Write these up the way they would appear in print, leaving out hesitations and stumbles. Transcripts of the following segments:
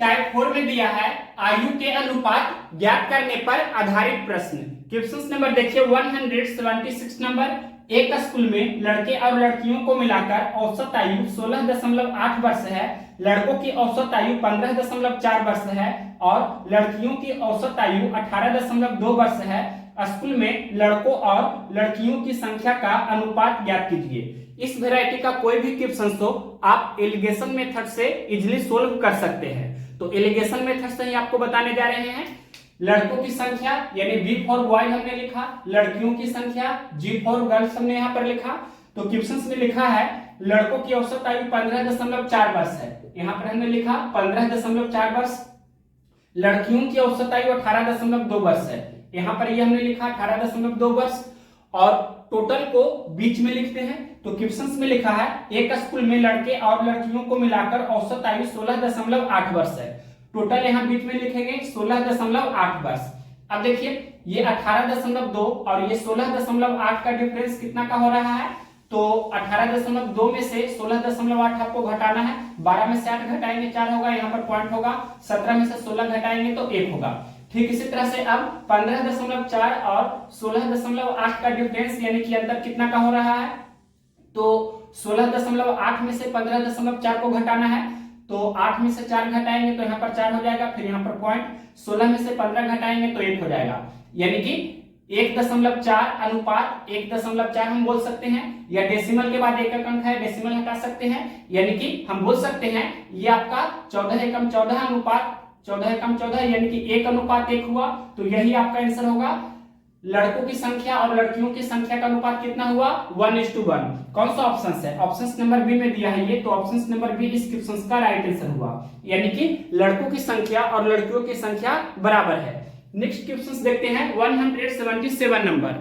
Type 4 में दिया है आयु के अनुपात ज्ञात करने पर आधारित प्रश्न। क्वेश्चन नंबर देखिए 176 नंबर। एक स्कूल में लड़के और लड़कियों को मिलाकर औसत आयु 16.8 वर्ष है। लड़कों की औसत आयु 15.4 वर्ष है और लड़कियों की औसत आयु 18.2 वर्ष है। स्कूल में लड़कों और लड़कियों की संख्या का अनुपात ज्ञात कीजिए। इस वैरायटी का कोई भी क्वेश्चन हो आप एलिगेशन मेथड से इजीली सोल्व कर सकते हैं। तो एलिगेशन मेथड से ही आपको बताने जा रहे हैं। लड़कों की संख्या यानी बी फॉर बॉय हमने लिखा, लड़कियों की संख्या जी फॉर गर्ल्स हमने यहाँ पर लिखा। तो क्वेश्चन में लिखा है लड़कों की औसत आयु 15.4 वर्ष है, यहाँ पर हमने लिखा 15.4 वर्ष। लड़कियों की औसत आयु 18.2 वर्ष है, यहाँ पर ये हमने लिखा 18.2 वर्ष। और टोटल को बीच में लिखते हैं। तो क्वेश्चन में लिखा है एक स्कूल में लड़के और लड़कियों को मिलाकर औसत आयु 16.8 वर्ष है। टोटल यहाँ बीच में लिखेंगे 16.8 वर्ष। अब देखिए ये 18.2 और ये 16.8 का डिफरेंस कितना का हो रहा है। तो 18.2 में से 16.8 आपको घटाना है। 12 में से 8 घटाएंगे 4 होगा, यहाँ पर पॉइंट होगा। 17 में से 16 घटाएंगे तो 1 होगा। ठीक इसी तरह से अब 15.4 और 16.8 का डिफरेंस यानी कि अंतर कितना का हो रहा है। तो 16.8 में से 15.4 को घटाना है। तो 8 में से 4 घटाएंगे तो यहाँ पर 4 हो जाएगा, फिर यहाँ पर पॉइंट। 16 में से 15 घटाएंगे तो 1 हो जाएगा, यानी कि 1.4 अनुपात 1.4 हम बोल सकते हैं। या डेसिमल के बाद एक अंक है, डेसिमल हटा सकते हैं, यानी कि हम बोल सकते हैं ये आपका 14:14 अनुपात 14:14 यानी कि 1:1 हुआ। तो यही आपका आंसर होगा। लड़कों की संख्या और लड़कियों की संख्या का अनुपात कितना हुआ 1:1। कौन सा ऑप्शन है, ऑप्शन नंबर बी में दिया है ये, तो ऑप्शन नंबर बी इस क्वेश्चन का राइट आंसर हुआ, यानी कि लड़कों की संख्या और लड़कियों की संख्या बराबर है। नेक्स्ट क्वेश्चन देखते हैं 177 नंबर।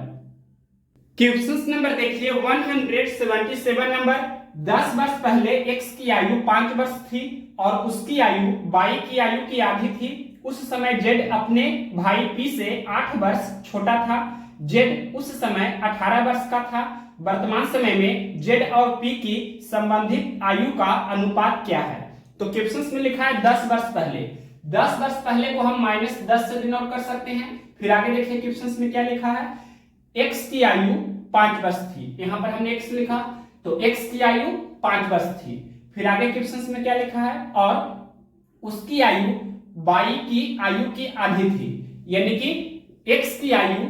क्वेश्चन नंबर देखिए 177 नंबर। 10 वर्ष पहले x की आयु 5 वर्ष थी और उसकी आयु y की आयु की आधी थी। उस समय z अपने भाई p से 8 वर्ष छोटा था। z उस समय 18 वर्ष का था। वर्तमान समय में z और p की संबंधित आयु का अनुपात क्या है। तो क्वेश्चन में लिखा है 10 वर्ष पहले। 10 वर्ष पहले को हम -10 से डिनोट कर सकते हैं। फिर आगे देखिए क्वेश्चन में क्या लिखा है, x की आयु 5 वर्ष थी, यहाँ पर हमने x लिखा, तो x की आयु 5 वर्ष थी। फिर आगे क्वेश्चन में क्या लिखा है, और उसकी आयु y की आयु की आधी थी, यानी कि x की आयु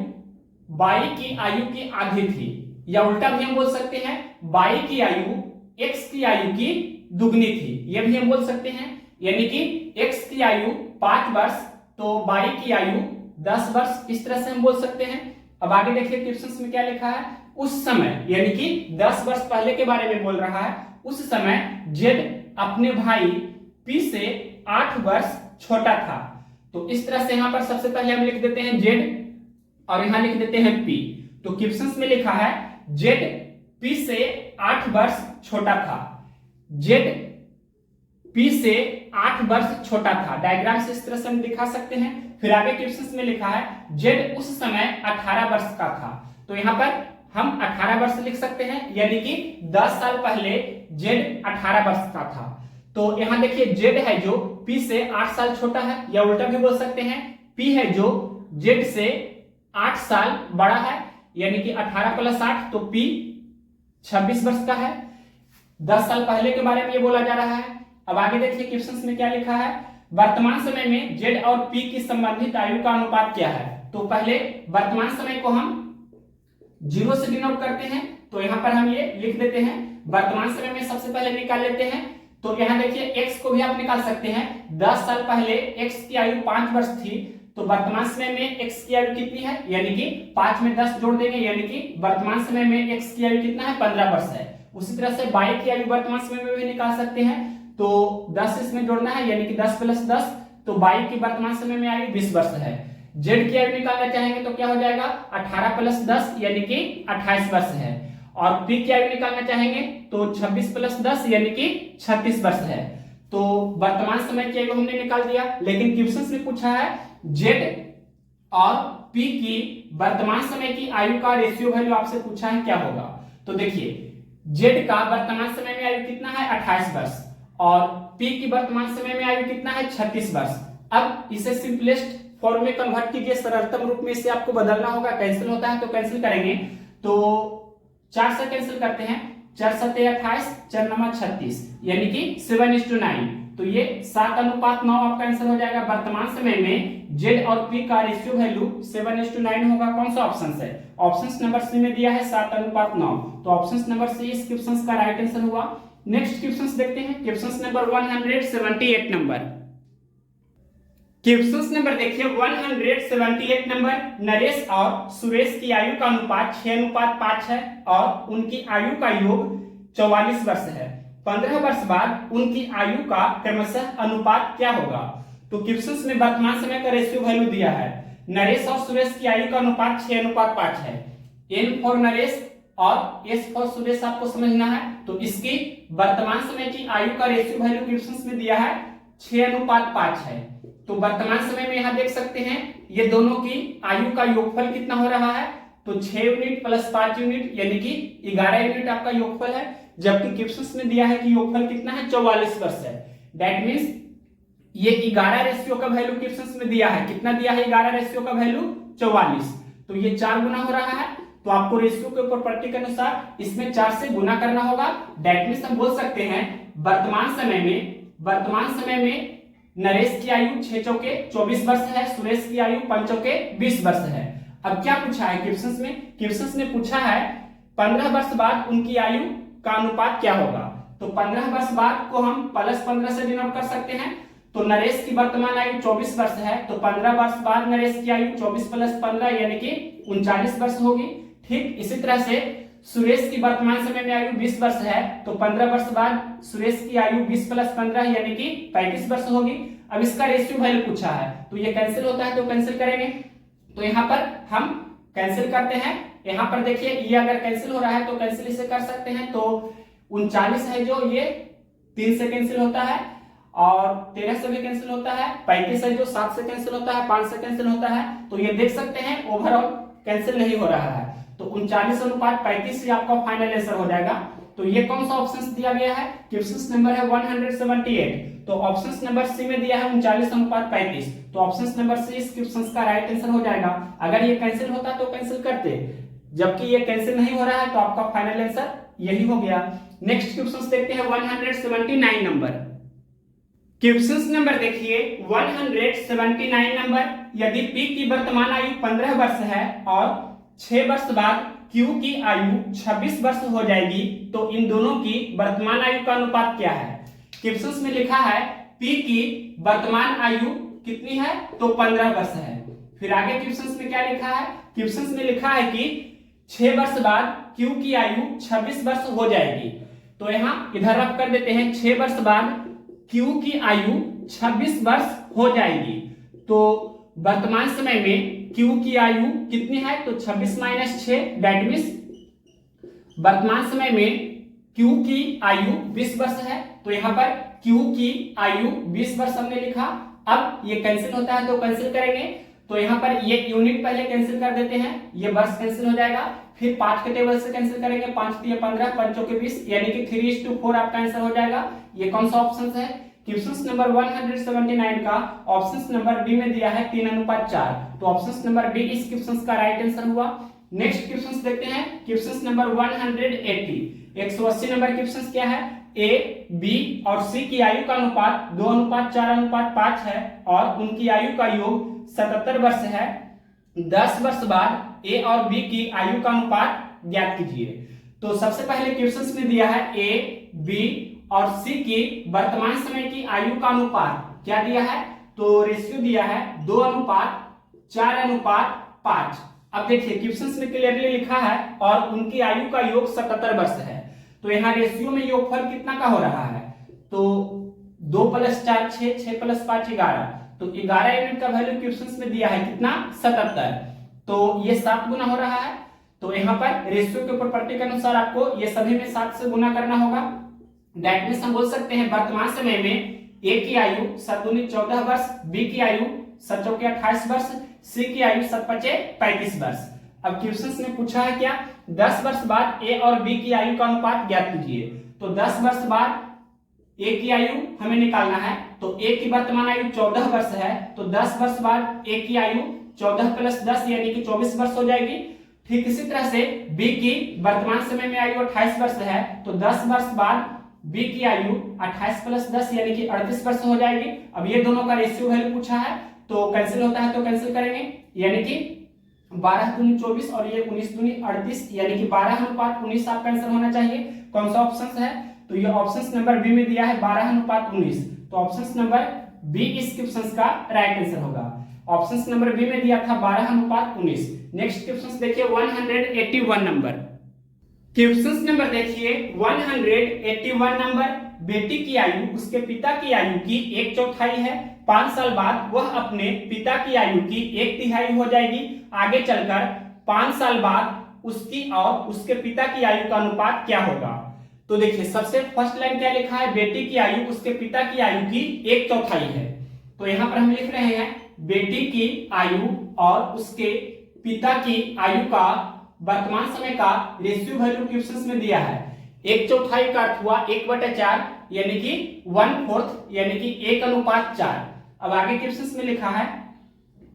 y की आयु की आधी थी। या उल्टा भी हम बोल सकते हैं y की आयु x की आयु की दुगनी थी, यह भी हम बोल सकते हैं। यानी कि x की आयु 5 वर्ष तो y की आयु 10 वर्ष, इस तरह से हम बोल सकते हैं। अब आगे देखिए क्वेश्चन में क्या लिखा है, उस समय यानी कि 10 वर्ष पहले के बारे में बोल रहा है। उस समय z अपने भाई p से 8 वर्ष छोटा था। तो इस तरह से यहाँ पर सबसे पहले हम लिख देते हैं z और यहाँ लिख देते हैं p। तो क्वेश्चन में लिखा है z p से 8 वर्ष छोटा था। z p से 8 वर्ष छोटा था, डायग्राम से इस तरह से हम दिखा सकते हैं। फिर आगे क्वेश्चन में लिखा है z उस समय 18 वर्ष का था। तो यहाँ पर हम 18 वर्ष लिख सकते हैं, यानी कि 10 साल पहले z 18 वर्ष का था। तो यहाँ देखिए z है जो p से 8 साल छोटा है, या उल्टा भी बोल सकते हैं p है जो z से 8 साल बड़ा है, यानी कि 18 + 8 तो p 26 वर्ष का है। 10 साल पहले के बारे में ये बोला जा रहा है। अब आगे देखिए क्वेश्चन में क्या लिखा है, वर्तमान समय में z और p की संबंधित आयु का अनुपात क्या है। तो पहले वर्तमान समय को हम 0 से डिनोट करते हैं। तो यहाँ पर हम ये लिख देते हैं, वर्तमान समय में सबसे पहले निकाल लेते हैं। तो यहाँ देखिए x को भी आप निकाल सकते हैं। 10 साल पहले x की आयु 5 वर्ष थी, तो वर्तमान समय में x की आयु कितनी है, यानी कि 5 में 10 जोड़ देंगे, यानी कि वर्तमान समय में x की आयु कितना है 15 वर्ष है। उसी तरह से y की आयु वर्तमान समय में भी निकाल सकते हैं। तो 10 इसमें जोड़ना है, यानी कि 10 + 10, तो y की वर्तमान समय में आयु 20 वर्ष है। z की आयु निकालना चाहेंगे तो क्या हो जाएगा 18 + 10 यानी कि 28 वर्ष है। और p की आयु निकालना चाहेंगे तो 26 + 10 यानी कि 36 वर्ष है। तो वर्तमान समय की आयु हमने निकाल दिया, लेकिन क्वेश्चन में पूछा है z और p की वर्तमान समय की आयु का रेशियो वैल्यू आपसे पूछा है क्या होगा। तो देखिए z का वर्तमान समय में आयु कितना है 28 वर्ष और पी की वर्तमान समय में आयु कितना है 36 वर्ष। अब इसे सिंपलेस्ट फॉर्म में कन्वर्ट कीजिए, सरलतम रूप में इसे आपको बदलना होगा। कैंसिल होता है तो कैंसिल करेंगे, तो 4 से कैंसिल करते हैं, 4 सत्ते 28, 4 नवा 36, यानी कि 7:9। तो ये 7:9 आपका आंसर हो जाएगा। वर्तमान समय में जेड और पी का रेशियो वैल्यू 7:9 होगा। कौन सा ऑप्शन है? ऑप्शन नंबर सी में दिया है 7:9, तो ऑप्शन नंबर सी इस क्वेश्चन का राइट आंसर हुआ। नेक्स्ट क्वेश्चन देखते हैं, question number 178 number. Question number देखिए 178 नंबर। नरेश और सुरेश की आयु का अनुपात 6:5 है और उनकी आयु का योग 44 वर्ष है। 15 वर्ष बाद उनकी आयु का क्रमशः अनुपात क्या होगा? तो क्वेश्चन में वर्तमान समय का रेशियो वैल्यू दिया है। नरेश और सुरेश की आयु का अनुपात 6:5 है। एन फॉर नरेश और एस फॉर सुरेश आपको समझना है। तो इसकी वर्तमान समय की आयु का रेशियो वैल्यू क्वेश्चन में दिया है 6:5 है। तो वर्तमान समय में यहां देख सकते हैं ये दोनों की आयु का योगफल कितना हो रहा है, तो 6 यूनिट प्लस 5 यूनिट यानी कि 11 यूनिट आपका योगफल है। जबकि क्वेश्चन में दिया है कि योगफल कितना है 44 वर्ष है। दैट मींस ये 11 रेशियो का वैल्यू क्वेश्चन में दिया है। कितना दिया है? 11 रेशियो का वैल्यू 44, तो ये 4 गुना हो रहा है। तो आपको रेशियो के प्रॉपर्टी के अनुसार इसमें 4 से गुना करना होगा। दैट मींस हम बोल सकते हैं वर्तमान समय में नरेश की आयु 6 चौके 24 वर्ष है, सुरेश की आयु 5 चौके 20 वर्ष है। अब क्या पूछा है क्वेश्चन में? क्वेश्चन ने पूछा है 15 वर्ष बाद उनकी आयु का अनुपात क्या होगा। तो 15 वर्ष बाद को हम +15 से डिनोट कर सकते हैं। तो नरेश की वर्तमान आयु 24 वर्ष है, तो 15 वर्ष बाद नरेश की आयु 24 + 15 यानी कि 39 वर्ष होगी। ठीक इसी तरह से सुरेश की वर्तमान समय में आयु 20 वर्ष है, तो 15 वर्ष बाद सुरेश की आयु 20 + 15 यानी कि 35 वर्ष होगी। अब इसका रेशियो वैल्यू पूछा है, तो ये कैंसिल होता है तो कैंसिल करेंगे। तो यहाँ पर हम कैंसिल करते हैं। यहाँ पर देखिए ये अगर कैंसिल हो रहा है तो कैंसिल इसे कर सकते हैं। तो 39 है जो ये 3 से कैंसिल होता है और 13 से भी कैंसिल होता है। 35 है जो 7 से कैंसिल होता है, 5 से कैंसिल होता है। तो ये देख सकते हैं ओवरऑल कैंसिल नहीं हो रहा है। तो 39:35 से आपका फाइनल आंसर हो जाएगा। तो ये कौन सा ऑप्शन दिया गया है? क्वेश्चन नंबर है 178, तो ऑप्शन नंबर सी में दिया है 39:35, तो ऑप्शन नंबर सी इस क्वेश्चन का राइट आंसर हो जाएगा। अगर ये कैंसिल होता तो कैंसिल करते, जबकि ये कैंसिल नहीं हो रहा है तो आपका फाइनल आंसर यही हो गया। नेक्स्ट क्वेश्चन देखते हैं 179 नंबर। क्वेश्चन नंबर देखिए 179 नंबर। यदि पी की वर्तमान आयु 15 वर्ष है और 6 वर्ष बाद Q की आयु 26 वर्ष हो जाएगी, तो इन दोनों की वर्तमान आयु का अनुपात क्या है? क्वेश्चन में लिखा है P की वर्तमान आयु कितनी है, तो 15 वर्ष है। फिर आगे क्वेश्चन में क्या लिखा है? क्वेश्चन में लिखा है कि 6 वर्ष बाद Q की आयु 26 वर्ष हो जाएगी। तो यहाँ इधर रब कर देते हैं, 6 वर्ष बाद Q की आयु 26 वर्ष हो जाएगी। तो वर्तमान समय में Q की आयु कितनी है, तो 26 - 6, दैट मींस वर्तमान समय में Q की आयु 20 वर्ष है। तो यहाँ पर Q की आयु 20 वर्ष हमने लिखा। अब ये कैंसिल होता है तो कैंसिल करेंगे। तो यहाँ पर ये यूनिट पहले कैंसिल कर देते हैं, ये वर्ष कैंसिल हो जाएगा। फिर 5 के टेबल से कैंसिल करेंगे, 5 × 15, 5 × 20 यानी कि 3:4 आपका आंसर हो जाएगा। ये कौन सा ऑप्शन है? क्वेश्चन नंबर 179 का ऑप्शन नंबर बी में दिया है 3:4, तो ऑप्शन नंबर बी इस क्वेश्चन का राइट आंसर हुआ। नेक्स्ट क्वेश्चन देखते हैं, क्वेश्चन नंबर 180 नंबर क्वेश्चन क्या है? ए, बी और सी की आयु का अनुपात 2:4:5 है और उनकी आयु का योग 77 वर्ष है। 10 वर्ष बाद ए और बी की आयु का अनुपात ज्ञात कीजिए। तो सबसे पहले क्वेश्चन में दिया है ए, बी और सी की वर्तमान समय की आयु का अनुपात क्या दिया है, तो रेशियो दिया है 2:4:5। अब देखिए क्वेश्चन में क्लियरली लिखा है और उनकी आयु का योग 77 वर्ष है। तो यहाँ रेशियो में योगफल कितना का हो रहा है, तो 2 + 4 6, 6 + 5 11, तो 11 यूनिट का वैल्यू क्वेश्चन में दिया है कितना, 77। तो ये 7 गुना हो रहा है। तो यहाँ पर रेशियो के प्रॉपर्टी के अनुसार आपको ये सभी में 7 से गुना करना होगा। दैट मींस हम बोल सकते हैं वर्तमान समय में ए की आयु 7 × 14 वर्ष, बी की आयु 7 × 4 28 वर्ष, सी की आयु 7 × 5 35 वर्ष। अब क्वेश्चन ने पूछा है क्या, 10 वर्ष बाद ए और बी की आयु का अनुपात ज्ञात कीजिए। तो 10 वर्ष बाद ए की आयु हमें निकालना है, तो ए की वर्तमान आयु 14 वर्ष है, तो 10 वर्ष बाद ए की आयु 14 प्लस 10 यानी कि 24 वर्ष हो जाएगी। ठीक इसी तरह से बी की वर्तमान समय में आयु 28 वर्ष है, तो 10 वर्ष बाद बी की आयु 28 प्लस 10 यानी कि 38 वर्ष हो जाएगी। अब ये दोनों का रेशियो वैल्यू पूछा है, तो कैंसिल होता है तो कैंसिल करेंगे, यानी कि 12 दूनी 24 और ये 19 दूनी 38 यानी कि 12:19 आपका आंसर होना चाहिए। कौन सा ऑप्शन है, तो ये ऑप्शन नंबर बी में दिया है 12:19, तो ऑप्शन नंबर बी इस क्वेश्चन का राइट आंसर होगा। ऑप्शन नंबर बी में दिया था 12:19। नेक्स्ट क्वेश्चन देखिए 181 नंबर। क्वेश्चन नंबर देखिए 181 नंबर। बेटी की आयु उसके पिता की आयु की 1/4 है। 5 साल बाद वह अपने पिता की आयु की 1/3 हो जाएगी। आगे चलकर 5 साल बाद उसकी और उसके पिता की आयु का अनुपात क्या होगा। तो देखिए सबसे फर्स्ट लाइन क्या लिखा है, बेटी की आयु उसके पिता की आयु की 1/4 है। तो यहां पर हम लिख रहे हैं बेटी की आयु और उसके पिता की आयु का वर्तमान समय का रेशियो वैल्यू क्वेश्चन में दिया है। 1/4 का अर्थ हुआ 1/4 यानी कि 1/4 यानी कि 1:4। अब आगे क्वेश्चन में लिखा है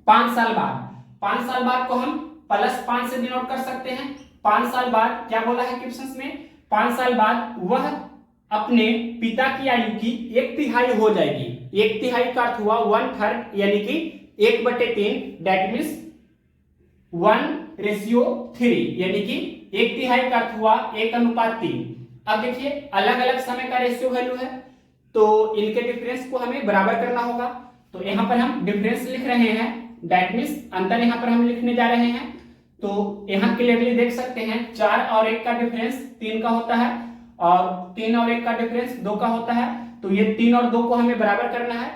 5 साल बाद। 5 साल बाद को हम +5 से डिनोट कर सकते हैं। 5 साल बाद क्या बोला है क्वेश्चन में, 5 साल बाद वह अपने पिता की आयु की 1/3 हो जाएगी। 1/3 का अर्थ हुआ 1/3 यानी कि 1/3, दैट मीन्स 1:3 यानी कि 1/3 का अर्थ हुआ 1:3। अब देखिए अलग अलग समय का रेशियो वैल्यू है, तो इनके डिफरेंस को हमें बराबर करना होगा। तो यहाँ पर हम डिफरेंस लिख रहे हैं, दैट मीन्स अंतर यहाँ पर हम लिखने जा रहे हैं। तो यहाँ क्लियरली देख सकते हैं 4 और 1 का डिफरेंस 3 का होता है और 3 और 1 का डिफरेंस 2 का होता है। तो ये 3 और 2 को हमें बराबर करना है,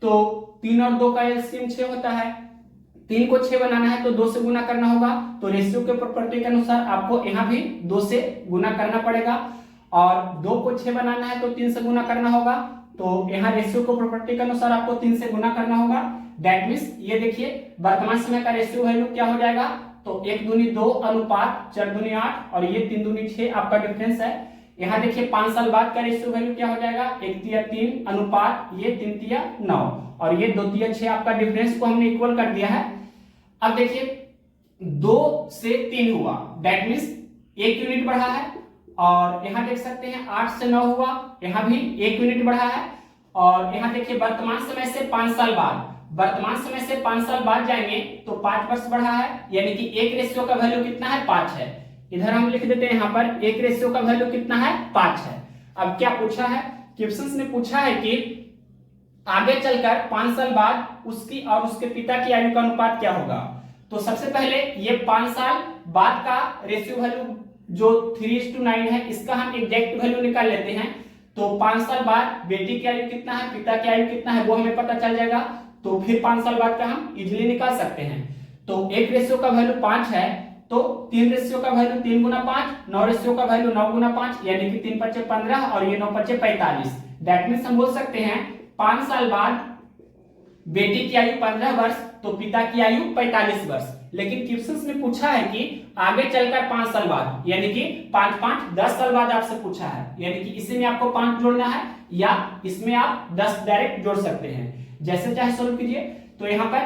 तो 3 और 2 का एलसीएम 6 होता है। 3 को 6 बनाना है तो 2 से गुना करना होगा। तो रेशियो के प्रॉपर्टी के अनुसार आपको यहाँ भी 2 से गुना करना पड़ेगा और 2 को 6 बनाना है तो 3 से गुना करना होगा। तो यहाँ रेशियो को प्रॉपर्टी के अनुसार आपको 3 से गुना करना होगा। दैट मीन्स ये देखिए वर्तमान समय का रेशियो वैल्यू क्या हो जाएगा, तो 1 दूनी 2 अनुपात 4 दूनी 8 और ये 3 दूनी 6 आपका डिफरेंस है। यहाँ देखिए 5 साल बाद का रेशियो वैल्यू क्या हो जाएगा, 1/3 अनुपात ये 3/9 और ये 2/6 आपका डिफरेंस को हमने इक्वल कर दिया है। अब देखिए 2 से 3 हुआ, दैट मीन्स 1 यूनिट बढ़ा है और यहाँ देख सकते हैं 8 से 9 हुआ, यहाँ भी 1 यूनिट बढ़ा है। और यहाँ देखिए वर्तमान समय से 5 साल बाद, वर्तमान समय से 5 साल बाद जाएंगे तो 5 वर्ष बढ़ा है, यानी कि 1 रेशियो का वैल्यू कितना है, 5 है। इधर हम लिख देते हैं यहाँ पर 1 रेशियो का वैल्यू कितना है, 5 है। अब क्या पूछा है, क्वेश्चन ने पूछा है कि आगे चलकर 5 साल बाद उसकी और उसके पिता की आयु का अनुपात क्या होगा। तो सबसे पहले ये 5 साल बाद का रेशियो वैल्यू जो 3:9 है, इसका हम एग्जैक्ट वैल्यू निकाल लेते हैं। तो 5 साल बाद बेटी की आयु कितना है, पिता की आयु कितना है, वो हमें पता चल जाएगा। तो फिर 5 साल बाद का हम इजीली निकाल सकते हैं। तो 1 रेशियो का वैल्यू 5 है, तो 3 रेशियो का वैल्यू 3 गुना 5, 9 रेशियो का वैल्यू 9 गुना 5 यानी कि 3 × 5 = 15 और ये 9 × 5 = 45। दैट मीन्स हम बोल सकते हैं 5 साल बाद बेटी की आयु 15 वर्ष तो पिता की आयु 45 वर्ष। लेकिन क्वेश्चन ने पूछा है कि आगे चलकर 5 साल बाद, यानी कि 5 × 5 = 10 साल बाद आपसे पूछा है, यानी कि इसमें आपको 5 जोड़ना है या इसमें आप 10 डायरेक्ट जोड़ सकते हैं, जैसे चाहे सोल्व कीजिए। तो यहाँ पर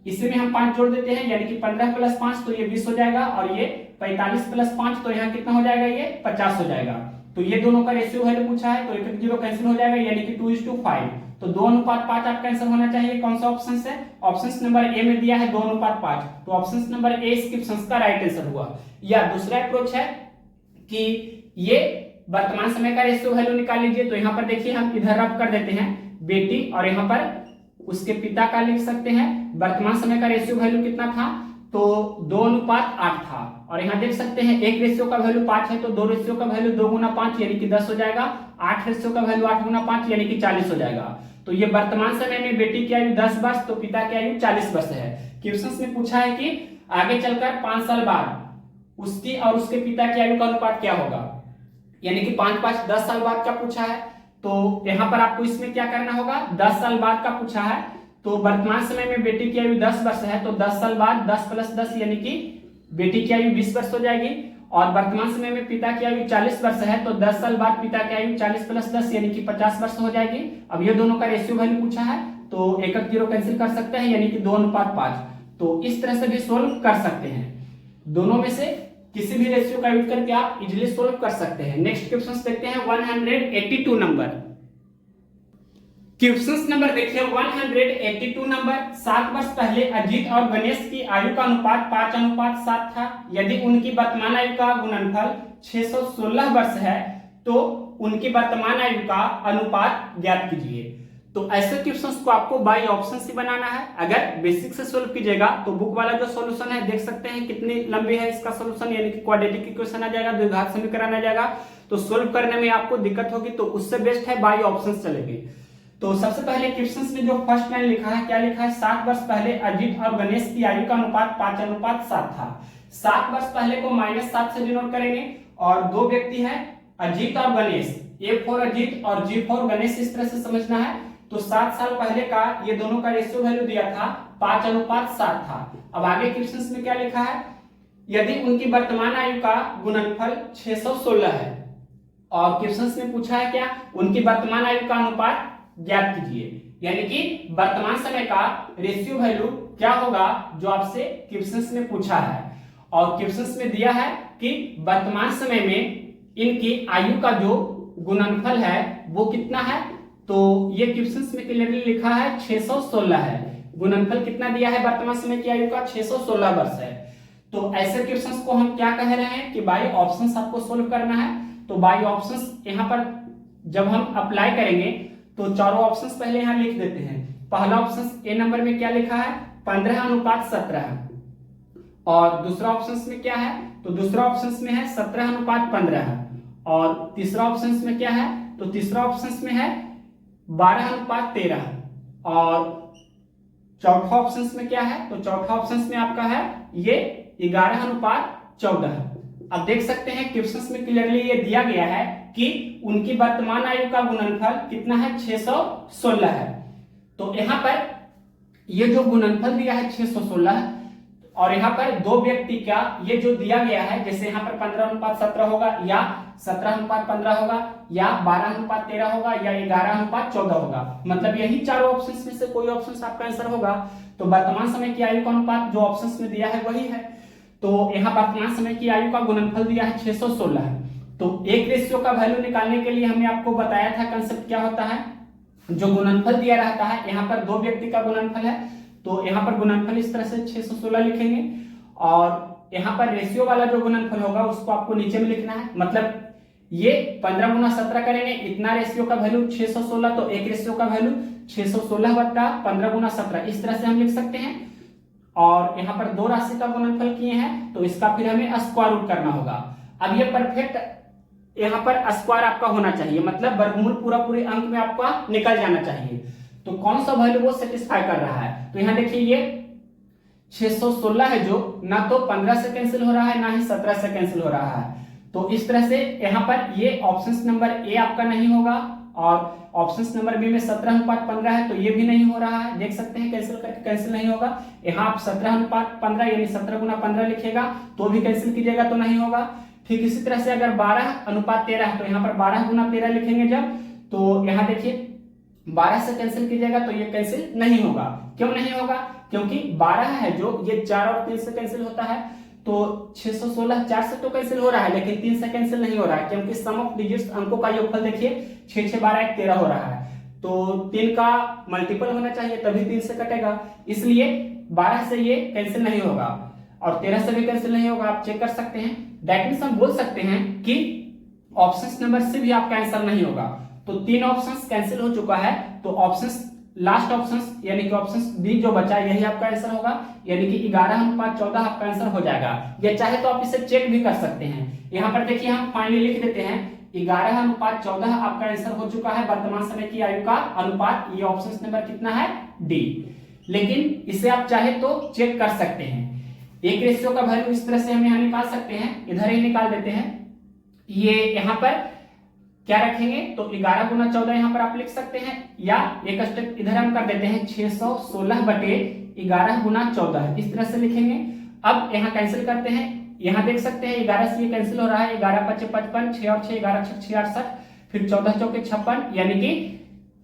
इसमें हम 5 जोड़ देते हैं, यानी कि 15 + 5 तो ये 20 हो जाएगा और ये 45 + 5 तो यहाँ कितना हो जाएगा, ये 50 हो जाएगा। तो ये दोनों का रेशियो वैल्यू पूछा है, तो 1 0 कैंसिल हो जाएगा, यानी कि 2:5। तो 2:5 आपका आंसर होना चाहिए। कौन सा ऑप्शन है, ऑप्शन नंबर ए में दिया है 2:5, तो ऑप्शन नंबर ए इस क्वेश्चन का राइट आंसर हुआ। या दूसरा अप्रोच है कि ये वर्तमान समय का रेशियो वैल्यू निकाल लीजिए। तो यहाँ पर देखिए हम इधर रब कर देते हैं बेटी और यहाँ पर उसके पिता का लिख सकते हैं। वर्तमान समय का रेशियो वैल्यू कितना था, तो 2:8 था और यहाँ देख सकते हैं 1 रेशियो का वैल्यू 5 है, तो 2 रेशियो का वैल्यू 2 × 5 यानी कि 10 हो जाएगा। 8 रेशियो का वैल्यू 8 × 5 यानी कि 40 हो जाएगा। तो ये वर्तमान समय में बेटी की आयु 10 वर्ष तो पिता की आयु 40 वर्ष है। क्वेश्चन ने पूछा है कि आगे चलकर 5 साल बाद उसकी और उसके पिता की आयु का अनुपात क्या होगा, यानी कि 5 × 5 = 10 साल बाद का पूछा है। तो यहाँ पर आपको इसमें क्या करना होगा, 10 साल बाद का पूछा है, तो वर्तमान समय में बेटी की आयु 10 वर्ष है, तो 10 साल बाद 10 + 10 यानी कि बेटी की आयु 20 वर्ष हो जाएगी और वर्तमान समय में पिता की आयु 40 वर्ष है, तो 10 साल बाद पिता की आयु 40 + 10 यानी कि 50 वर्ष हो जाएगी। अब ये दोनों का रेशियो वैल्यू पूछा है, तो एक जीरो कैंसिल कर सकते हैं यानी कि 2:5। तो इस तरह से भी सोल्व कर सकते हैं, दोनों में से किसी भी रेशियो का यूज करके आप इजीली सोल्व कर सकते हैं। नेक्स्ट क्वेश्चन देखते हैं 182 नंबर। क्वेश्चन नंबर देखिए 182 नंबर। 7 वर्ष पहले अजीत और गणेश की आयु का अनुपात 5:7 था। यदि उनकी वर्तमान आयु का गुणनफल 616 वर्ष है तो उनकी वर्तमान आयु का अनुपात ज्ञात कीजिए। तो ऐसे क्वेश्चंस को आपको बाय ऑप्शन से बनाना है। अगर बेसिक से सोल्व कीजिएगा तो बुक वाला जो सॉल्यूशन है देख सकते हैं कितनी लंबी है इसका सॉल्यूशन, यानी कि क्वाड्रेटिक इक्वेशन आ जाएगा, द्विघात समीकरण आ जाएगा, तो सोल्व करने में आपको दिक्कत होगी, तो उससे बेस्ट है बाय ऑप्शन चलेगी। तो सबसे पहले क्वेश्चंस में जो फर्स्ट लाइन लिखा है, क्या लिखा है, 7 वर्ष पहले अजीत और गणेश की आयु का अनुपात 5:7 था। 7 वर्ष पहले को -7 से डिनोट करेंगे और दो व्यक्ति हैं अजीत और गणेश, A फॉर अजीत और G फॉर गणेश, इस तरह से समझना है। तो 7 साल पहले का ये दोनों का रेशियो वैल्यू दिया था 5:7 था। अब आगे क्वेश्चंस में क्या लिखा है, यदि उनकी वर्तमान आयु का गुणनफल 616 है और क्वेश्चंस में पूछा है क्या, उनकी वर्तमान आयु का अनुपात ज्ञात कीजिए, यानी कि वर्तमान समय का रेशियो वैल्यू क्या होगा जो आपसे क्वेश्चंस में पूछा है। और क्वेश्चंस में दिया है कि वर्तमान समय में इनकी आयु का जो गुणनफल है वो कितना है, तो ये क्वेश्चंस में क्लियरली लिखा है 616 है। गुणनफल कितना दिया है वर्तमान समय की आयु का, 616 वर्ष है। तो ऐसे क्वेश्चंस को हम क्या कह रहे हैं कि बाय ऑप्शंस आपको सोल्व करना है। तो बाय ऑप्शंस यहाँ पर जब हम अप्लाई करेंगे तो चारों ऑप्शंस पहले यहाँ लिख देते हैं। पहला ऑप्शन ए नंबर में क्या लिखा है, 15:17, और दूसरा ऑप्शन में क्या है, तो दूसरा ऑप्शन में है 17:15, और तीसरा ऑप्शन में क्या है, तो तीसरा ऑप्शन में है 12:13, और चौथा ऑप्शन में क्या है, तो चौथा ऑप्शन में आपका है ये 11:14। अब देख सकते हैं क्वेश्चंस में क्लियरली ये दिया गया है कि उनकी वर्तमान आयु का गुणनफल कितना है, 616 है। तो यहाँ पर ये जो गुणनफल दिया है 616, और यहाँ पर दो व्यक्ति का ये जो दिया गया है, जैसे यहाँ पर 15:17 होगा या 17:15 होगा या 12:13 होगा या 11:14 होगा, मतलब यही चारों ऑप्शंस में से कोई ऑप्शन आपका आंसर होगा। तो वर्तमान समय की आयु का अनुपात जो ऑप्शंस में दिया है वही है। तो यहाँ वर्तमान समय की आयु का गुणनफल दिया है 616। तो एक रेशियो का वैल्यू निकालने के लिए हमने आपको बताया था कंसेप्ट क्या होता है, जो गुणनफल दिया रहता है, यहाँ पर दो व्यक्ति का गुणनफल है, तो यहाँ पर गुणनफल इस तरह से 616 लिखेंगे, और यहाँ पर रेशियो वाला जो गुणनफल होगा उसको आपको नीचे में लिखना है। मतलब ये 15 × 17 करेंगे, इतना रेशियो का वैल्यू 616, तो एक रेशियो का वैल्यू 616 + 15 × 17, इस तरह से हम लिख सकते हैं। और यहाँ पर दो राशि का गुणनफल किए हैं तो इसका फिर हमें स्क्वायर रूट करना होगा। अब ये परफेक्ट यहाँ पर स्क्वायर आपका होना चाहिए, मतलब वर्गमूल पूरे अंक में आपका निकल जाना चाहिए। तो कौन सा वैल्यू वो सेटिस्फाई कर रहा है, तो यहाँ देखिए ये 616 है जो ना तो 15 से कैंसिल हो रहा है ना ही 17 से कैंसिल हो रहा है। तो इस तरह से यहाँ पर ये ऑप्शन नंबर ए आपका नहीं होगा, और ऑप्शन नंबर बी में 17:15 है तो ये भी नहीं हो रहा है, देख सकते हैं कैंसिल करके कैंसिल नहीं होगा। यहाँ आप 17:15 यानी 17 × 15 लिखेगा तो भी कैंसिल कीजिएगा तो नहीं होगा। ठीक इसी तरह से अगर 12:13 है तो यहाँ पर 12 × 13 लिखेंगे जब, तो यहाँ देखिए 12 से कैंसिल कीजिएगा तो ये कैंसिल नहीं होगा। क्यों नहीं होगा, क्योंकि 12 है जो ये 4 और 3 से कैंसिल होता है, तो 616 4 से तो कैंसिल हो रहा है लेकिन 3 से कैंसिल नहीं हो रहा है, क्योंकि सम ऑफ डिजिट्स अंकों का योगफल देखिए 6 6 12 1 13 हो रहा है, तो 3 का मल्टीपल होना चाहिए तभी 3 से कटेगा, इसलिए 12 से ये कैंसिल नहीं होगा और 13 से भी कैंसिल नहीं होगा। आप चेक कर सकते हैं। दैट मींस हम बोल सकते हैं कि ऑप्शन नंबर से भी आपका आंसर नहीं होगा। तो 3 ऑप्शंस कैंसिल हो चुका है, तो ऑप्शंस लास्ट ऑप्शंस यानी कि ऑप्शन बी जो बचा यही आपका आंसर होगा, यानी कि 11:14 आपका आंसर हो जाएगा। या चाहे तो आप इसे चेक भी कर सकते हैं। यहाँ पर देखिए हम फाइनली लिख देते हैं 11:14 आपका आंसर हो चुका है वर्तमान समय की आयु का अनुपात। ये ऑप्शन नंबर कितना है, डी। लेकिन इसे आप चाहे तो चेक कर सकते हैं। एक रेशियो का वैल्यू इस तरह से हम यहाँ निकाल सकते हैं, इधर ही निकाल देते हैं। ये यहाँ पर क्या रखेंगे, तो 11 × 14 यहाँ पर आप लिख सकते हैं, या एक स्टेप इधर हम कर देते हैं 616 / 11 × 14 इस तरह से लिखेंगे। अब यहाँ कैंसिल करते हैं, यहाँ देख सकते हैं 11 से ये कैंसिल हो रहा है, 11 5 55, 6 और 6 11 6 66, फिर 14 चौके 56, यानी कि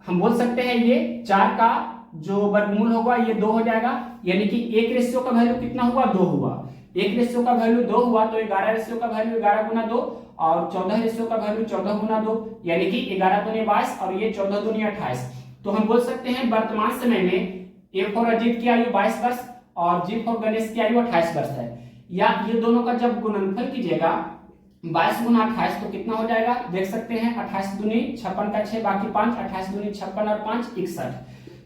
हम बोल सकते हैं ये 4 का जो वर्गमूल होगा ये 2 हो जाएगा, यानी कि एक रेशियो का वैल्यू कितना हुआ, 2 हुआ। एक रेशियो का वैल्यू 2 हुआ तो 11 रेशियो का वैल्यू 11 गुना 2 और 14 रेशियो का वैल्यू 14 गुना 2, यानी कि 11 दूनी 22 और ये 14 दूनी 28। तो हम बोल सकते हैं वर्तमान समय में ए फॉर अजीत की आयु 22 वर्ष और जी फॉर गणेश की आयु 28 वर्ष है। या ये दोनों का जब गुणनफल कीजिएगा 22 गुना 28 तो कितना हो जाएगा, देख सकते हैं 28 दूनी 56 का 6 बाकी 5, 28 दूनी 56 और 5 61,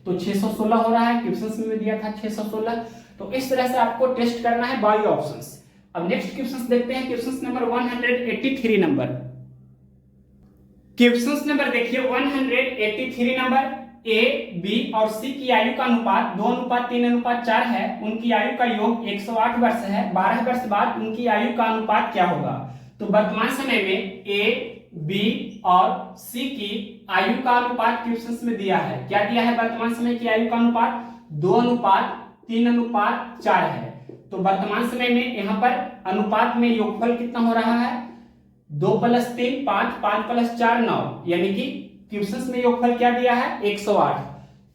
तो 616 हो रहा है। क्वेश्चंस में भी दिया था 616। तो इस तरह से आपको टेस्ट करना है बाई ऑप्शंस। अब नेक्स्ट क्वेश्चंस देखते हैं, questions number 183 number. Questions number देखिए 183 नंबर, ए बी और सी की आयु का अनुपात 2:3:4 है। उनकी आयु का योग 108 वर्ष है। 12 वर्ष बाद उनकी आयु का अनुपात क्या होगा। तो वर्तमान समय में ए बी और सी की आयु का अनुपात क्वेश्चंस में दिया है। क्या दिया है, वर्तमान समय की आयु का अनुपात 2:3:4 है। तो वर्तमान समय में यहाँ पर अनुपात में योगफल कितना हो रहा है, 2 + 3 5, 5 + 4 9, यानी कि क्वेश्चंस में योगफल क्या दिया है 108।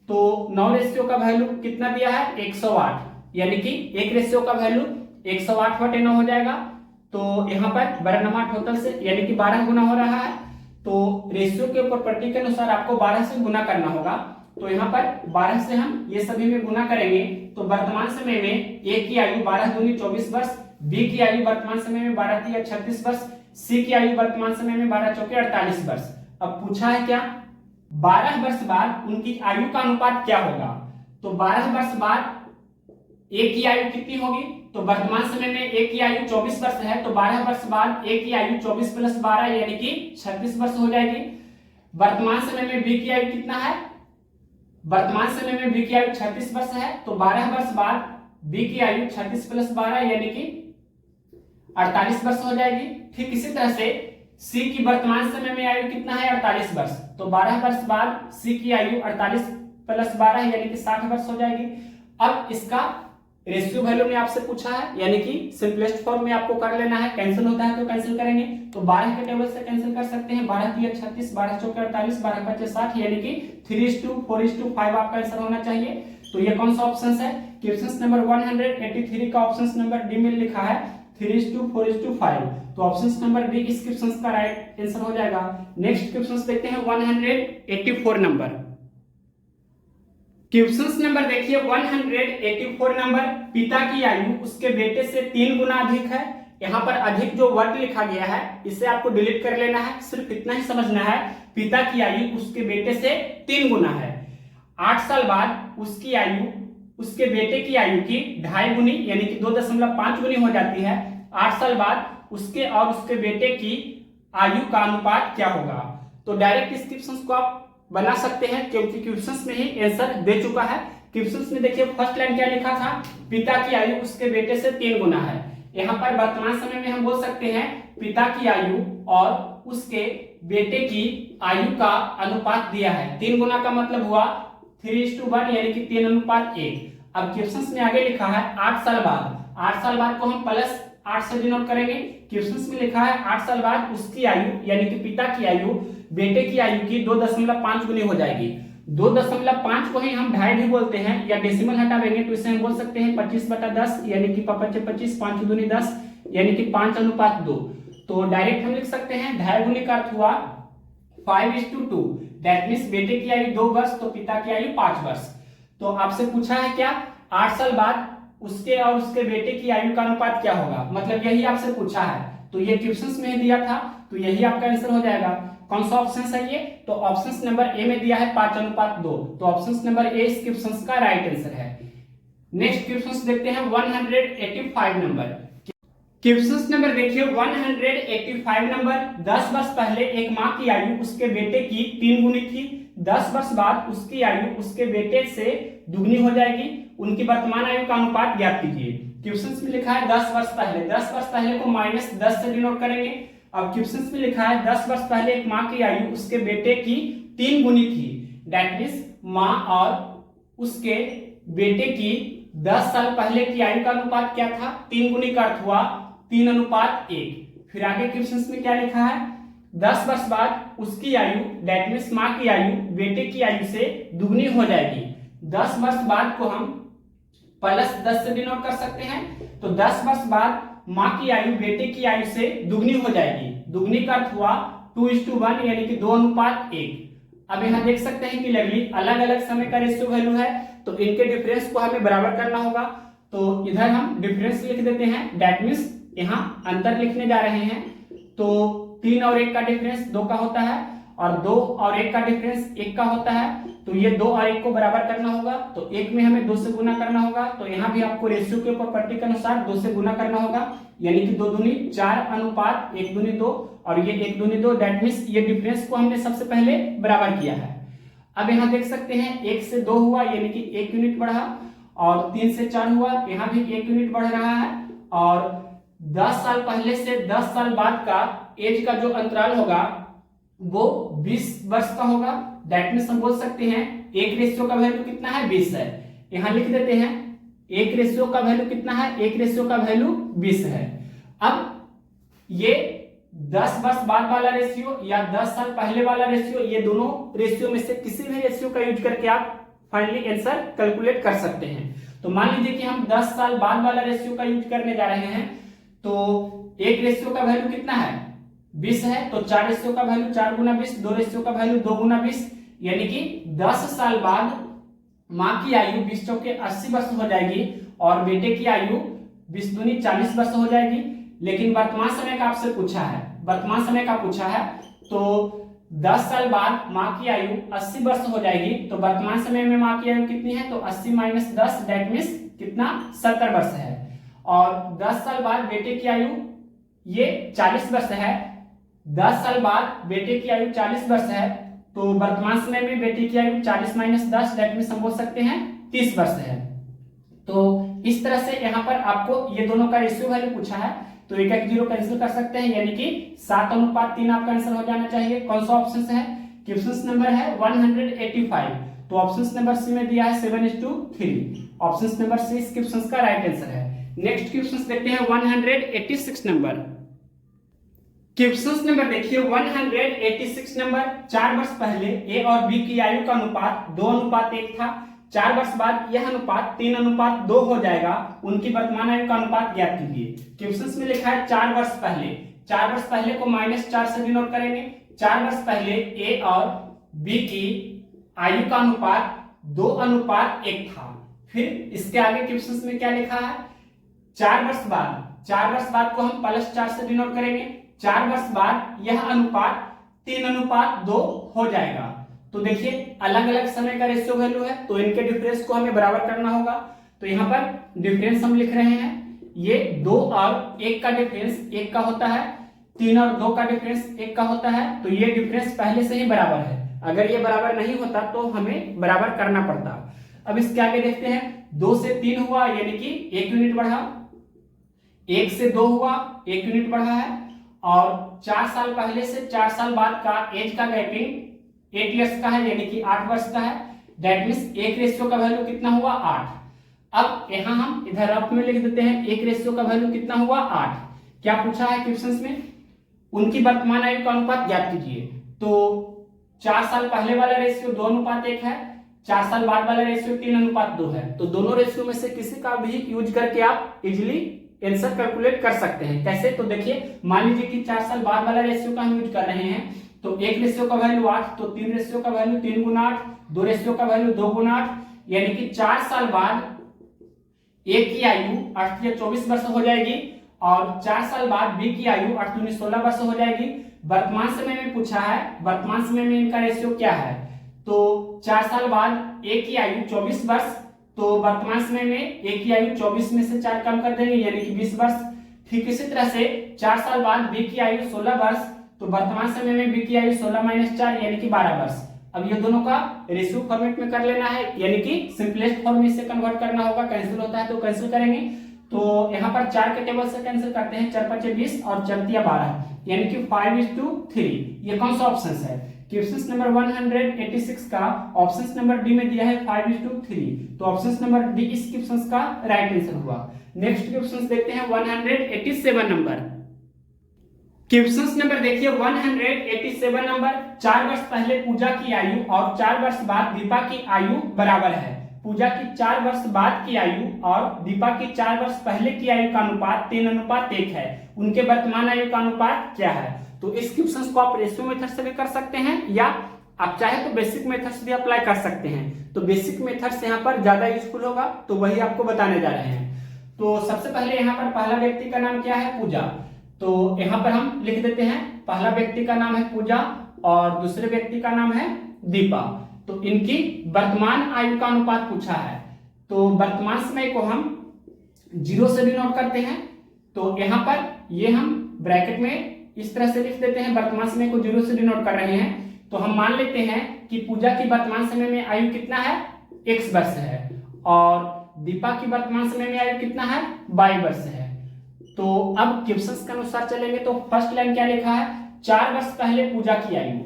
तो 9 रेशियो का वैल्यू कितना दिया है 108, यानी कि एक रेशियो का वैल्यू 108/9 हो जाएगा। तो यहाँ पर वर्गनमा टोटल से यानी कि 12 गुना हो रहा है। तो रेशियो के प्रॉपर्टी के अनुसार आपको 12 से गुना करना होगा। तो यहाँ पर 12 से हम ये सभी में गुना करेंगे तो वर्तमान समय में ए की आयु 12 दूनी 24 वर्ष, बी की आयु वर्तमान समय में 12 तिया 36 वर्ष, सी की आयु वर्तमान समय में 12 चौके 48 वर्ष। अब पूछा है क्या, 12 वर्ष बाद उनकी आयु का अनुपात क्या होगा। तो 12 वर्ष बाद ए की आयु कितनी होगी, तो वर्तमान समय में ए की आयु 24 वर्ष है। तो 12 वर्ष बाद ए की आयु 24 + 12 यानी कि 36 वर्ष हो जाएगी। वर्तमान समय में बी की आयु कितना है, वर्तमान समय में बी की आयु 36 वर्ष है। तो 12 वर्ष बाद बी की आयु 36 + 12 यानी कि 48 वर्ष हो जाएगी। ठीक इसी तरह से सी की वर्तमान समय में आयु कितना है 48 वर्ष। तो 12 वर्ष बाद सी की आयु 48 + 12 यानी कि 60 वर्ष हो जाएगी। अब इसका रेशियो वैल्यू में आपसे पूछा है, यानी कि सिंपलेस्ट फॉर्म में आपको कर लेना है। कैंसिल होता है तो कैंसिल करेंगे, तो 12 के टेबल से कैंसिल कर सकते हैं। 12 तिया 36, 12 चौके 48, 12 पचे 60 यानी कि 3:4:5 आपका आंसर होना चाहिए। तो ये कौन सा ऑप्शन है, क्वेश्चन नंबर 183 का ऑप्शन नंबर डी में लिखा है 3:4:5। तो ऑप्शन नंबर डी इस क्वेश्चन का राइट आंसर हो जाएगा। नेक्स्ट क्वेश्चन देखते हैं 184 नंबर। क्वेश्चन नंबर देखिए 184 नंबर, पिता की आयु उसके बेटे से 3 गुना अधिक है। यहाँ पर अधिक जो वर्ड लिखा गया है इसे आपको डिलीट कर लेना है, सिर्फ इतना ही समझना है पिता की आयु उसके बेटे से 3 गुना है। 8 साल बाद उसकी आयु उसके बेटे की आयु की 2.5 गुनी यानी कि 2.5 गुनी हो जाती है। 8 साल बाद उसके और उसके बेटे की आयु का अनुपात क्या होगा। तो डायरेक्ट इस क्वेश्चन को आप बना सकते हैं क्योंकि क्वेश्चंस में ही आंसर दे चुका है। क्वेश्चंस में देखिए फर्स्ट लाइन क्या लिखा था, पिता की आयु उसके बेटे से 3 गुना है। यहाँ पर वर्तमान समय में हम बोल सकते हैं पिता की आयु और उसके बेटे की आयु का अनुपात दिया है। 3 गुना का मतलब हुआ 3:1 यानी कि 3:1। अब क्वेश्चंस में आगे लिखा है 8 साल बाद। 8 साल बाद को हम +8 से डिनोट करेंगे। क्वेश्चंस में लिखा है 8 साल बाद उसकी आयु यानी कि पिता की आयु बेटे की आयु की 2.5 गुनी हो जाएगी। 2.5 को ही हम 2.5 भी बोलते हैं या डेसिमल हटावेंगे तो इसे हम बोल सकते हैं 25/10 यानी कि 25, 5 दूनी 10 यानी कि 5:2। तो डायरेक्ट हम लिख सकते हैं 2.5 गुनी का अर्थ हुआ 5:2। दैट मींस बेटे की आयु 2 वर्ष तो पिता की आयु 5 वर्ष। तो आपसे पूछा है क्या, 8 साल बाद उसके और उसके बेटे की आयु का अनुपात क्या होगा, मतलब यही आपसे पूछा है। तो ये क्वेश्चंस में दिया था तो यही आपका आंसर हो जाएगा। कौन सा ऑप्शन है ये, तो ऑप्शन नंबर ए में दिया है 5:2। तो ऑप्शन नंबर ए इस क्वेश्चन का राइट आंसर है। नेक्स्ट क्वेश्चन देखते हैं 185 नंबर। क्वेश्चन नंबर देखिए 185 नंबर, 10 वर्ष पहले एक माँ की आयु उसके बेटे की 3 गुनी थी। 10 वर्ष बाद उसकी आयु उसके बेटे से दुगनी हो जाएगी। उनकी वर्तमान आयु का अनुपात ज्ञात कीजिए। क्वेश्चन में लिखा है 10 वर्ष पहले, 10 वर्ष पहले को -10 से डिनोट करेंगे। अब क्वेश्चन में लिखा है 10 वर्ष पहले एक माँ की आयु उसके बेटे की 3 गुनी थी। दैट मींस माँ और उसके बेटे की 10 साल पहले की आयु का अनुपात क्या था, 3 गुनी का अर्थ हुआ 3:1। फिर आगे क्वेश्चन में क्या लिखा है, 10 वर्ष बाद उसकी आयु दैट मीन्स माँ की आयु बेटे की आयु से दुगनी हो जाएगी। 10 वर्ष बाद को हम +10 से डिनोट कर सकते हैं। तो 10 वर्ष बाद माँ की आयु बेटे की आयु से दुगनी हो जाएगी। दुगनी का अर्थ हुआ 2:1 यानी कि 2:1। अब यहाँ देख सकते हैं कि लगली अलग अलग समय का रेशियो वैल्यू है, तो इनके डिफरेंस को हमें बराबर करना होगा। तो इधर हम डिफरेंस लिख देते हैं, दैट मीन्स यहाँ अंतर लिखने जा रहे हैं। तो 3 और 1 का डिफरेंस 2 का होता है और 2 और 1 का डिफरेंस 1 का होता है। तो ये 2 और 1 को बराबर करना होगा, तो 1 में हमें 2 से गुना करना होगा। तो यहाँ भी आपको रेशियो के प्रॉपर्टी के अनुसार 2 से गुना करना होगा, यानी कि 2 दूनी 4 अनुपात 1 दूनी 2 और ये 1 दूनी 2। दैट मीन्स ये डिफरेंस को हमने सबसे पहले बराबर किया है। अब यहाँ देख सकते हैं 1 से 2 हुआ यानी कि 1 यूनिट बढ़ा, और 3 से 4 हुआ, यहाँ भी 1 यूनिट बढ़ रहा है। और 10 साल पहले से 10 साल बाद का एज का जो अंतराल होगा वो 20 वर्ष का होगा। दैट मीन्स हम बोल सकते हैं 1 रेशियो का वैल्यू कितना है, 20 है। यहाँ लिख देते हैं 1 रेशियो का वैल्यू कितना है, 1 रेशियो का वैल्यू 20 है। अब ये 10 वर्ष बाद वाला रेशियो या 10 साल पहले वाला रेशियो, ये दोनों रेशियो में से किसी भी रेशियो का यूज करके आप फाइनली आंसर कैलकुलेट कर सकते हैं। तो मान लीजिए कि हम 10 साल बाद वाला रेशियो का यूज करने जा रहे हैं। तो 1 रेशियो का वैल्यू कितना है, 20 है। तो 4 रेशियो का वैल्यू 4 गुना 20, 2 रेशियो का वैल्यू 2 गुना 20, यानी कि 10 साल बाद माँ की आयु 20 चौके 80 वर्ष हो जाएगी और बेटे की आयु 20 दूनी 40 वर्ष हो जाएगी। लेकिन वर्तमान समय का आपसे पूछा है, वर्तमान समय का पूछा है। तो 10 साल बाद माँ की आयु 80 वर्ष हो जाएगी। तो वर्तमान समय में माँ की आयु कितनी है, तो 80 - 10 दैट मीन्स कितना, 70 वर्ष है। और 10 साल बाद बेटे की आयु ये 40 वर्ष है। 10 साल बाद बेटे की आयु 40 वर्ष है। तो वर्तमान समय में बेटे की आयु 40 - 10 दैट मीन्स हम बोल सकते हैं 30 वर्ष है। तो इस तरह से यहाँ पर आपको ये दोनों का रेशियो वैल्यू पूछा है। तो 1 0 कैंसिल कर सकते हैं, यानी कि 7:3 आपका आंसर हो जाना चाहिए। कौन सा ऑप्शन है, क्वेश्चन नंबर है 185। तो ऑप्शन नंबर सी में दिया है 7:3। ऑप्शन नंबर सी इस क्वेश्चन का राइट आंसर है। नेक्स्ट क्वेश्चन देखते हैं 186 नंबर। क्वेश्चन नंबर देखिए 186 नंबर। 4 वर्ष पहले ए और बी की आयु का अनुपात 2:1 था। 4 वर्ष बाद यह अनुपात 3:2 हो जाएगा। उनकी वर्तमान आयु का अनुपात ज्ञात कीजिए। क्वेश्चन में लिखा है 4 वर्ष पहले। 4 वर्ष पहले को -4 से डिनोट करेंगे। 4 वर्ष पहले ए और बी की आयु का अनुपात 2:1 था। फिर इसके आगे क्वेश्चन में क्या लिखा है, 4 वर्ष बाद, 4 वर्ष बाद को हम +4 से डिनोट करेंगे। 4 वर्ष बाद यह अनुपात 3:2 हो जाएगा। तो देखिए अलग अलग समय का रेशियो वैल्यू है, तो इनके डिफरेंस को हमें बराबर करना होगा। तो यहाँ पर डिफरेंस हम लिख रहे हैं, ये 2 और 1 का डिफरेंस 1 का होता है, 3 और 2 का डिफरेंस 1 का होता है। तो ये डिफरेंस पहले से ही बराबर है। अगर ये बराबर नहीं होता तो हमें बराबर करना पड़ता। अब इसके आगे देखते हैं, 2 से 3 हुआ यानी कि 1 यूनिट बढ़ा। 1 से 2 हुआ 1 यूनिट बढ़ा है। और 4 साल पहले से 4 साल बाद का एज का गैपिंग 8 इयर्स का है, यानी कि 8 वर्ष का है। दैट मीन्स 1 रेशियो का वैल्यू कितना हुआ, 8। अब यहाँ हम इधर रफ में लिख देते हैं 1 रेशियो का वैल्यू कितना हुआ, 8। क्या पूछा है क्वेश्चन में, उनकी वर्तमान आयु का अनुपात ज्ञात कीजिए। तो 4 साल पहले वाला रेशियो 2:1 है, 4 साल बाद वाला रेशियो 3:2 है। तो दोनों रेशियो में से किसी का भी यूज करके आप इजिली आंसर कैलकुलेट कर सकते हैं। कैसे, तो देखिए मान लीजिए कि 4 साल बाद वाला रेशियो का हम यूज कर रहे हैं। तो 1 रेशियो का वैल्यू 8, तो 3 रेशियो का वैल्यू 3 गुना 8, 2 रेशियो का वैल्यू 2 गुना 8, यानी कि 4 साल बाद ए की आयु 8 या 24 वर्ष हो जाएगी और 4 साल बाद बी की आयु 8 दूनी 16 वर्ष हो जाएगी। वर्तमान समय में पूछा है, वर्तमान समय में इनका रेशियो क्या है। तो 4 साल बाद ए की आयु 24 वर्ष, तो वर्तमान समय में ए की आयु 24 में से 4 कम कर देंगे यानी कि 20 वर्ष। ठीक इसी तरह से 4 साल बाद बी की आयु 16 वर्ष, तो वर्तमान समय में बी की आयु 16 - 4 यानी कि 12 वर्ष। अब ये दोनों का रेशियो फॉर्मेट में कर लेना है, यानी कि सिंपलेस्ट फॉर्म में से कन्वर्ट करना होगा। कैंसिल होता है तो कैंसिल करेंगे। तो यहाँ पर 4 के टेबल से कैंसिल करते हैं, 4 × 5 = 20 और 4 × 3 = 12, यानी कि 5:3। ये कौन सा ऑप्शन है, क्वेश्चन नंबर 186 का ऑप्शन नंबर डी में दिया है 5:3, तो ऑप्शन नंबर डी इस क्वेश्चन का राइट आंसर हुआ। नेक्स्ट क्वेश्चन देखते हैं 187 नंबर। क्वेश्चन नंबर देखिए 187 नंबर, 4 वर्ष पहले पूजा की आयु और 4 वर्ष बाद दीपा की आयु बराबर है। पूजा की 4 वर्ष बाद की आयु और दीपा की 4 वर्ष पहले की आयु का अनुपात 3:1 है। उनके वर्तमान आयु का अनुपात क्या है? तो इस क्वेश्चन को आप रेशियो मेथड से भी कर सकते हैं या आप चाहे तो बेसिक मेथड से भी अप्लाई कर सकते हैं। तो बेसिक मेथड से यहाँ पर ज्यादा यूजफुल होगा, तो वही आपको बताने जा रहे हैं। तो सबसे पहले यहाँ पर पहला व्यक्ति का नाम क्या है? पूजा। तो यहाँ पर हम लिख देते हैं, पहला व्यक्ति का नाम है पूजा और दूसरे व्यक्ति का नाम है दीपा। तो इनकी वर्तमान आयु का अनुपात पूछा है, तो वर्तमान समय को हम 0 से डिनोट करते हैं। तो यहाँ पर ये हम ब्रैकेट में इस तरह से लिख देते हैं, वर्तमान समय को 0 से डिनोट कर रहे हैं। तो हम मान लेते हैं कि पूजा की वर्तमान समय में आयु कितना है? x वर्ष है और दीपा की वर्तमान समय में आयु कितना है? y वर्ष है। तो अब क्वेश्चन के अनुसार चलेंगे तो फर्स्ट लाइन क्या लिखा है? 4 वर्ष पहले पूजा की आयु।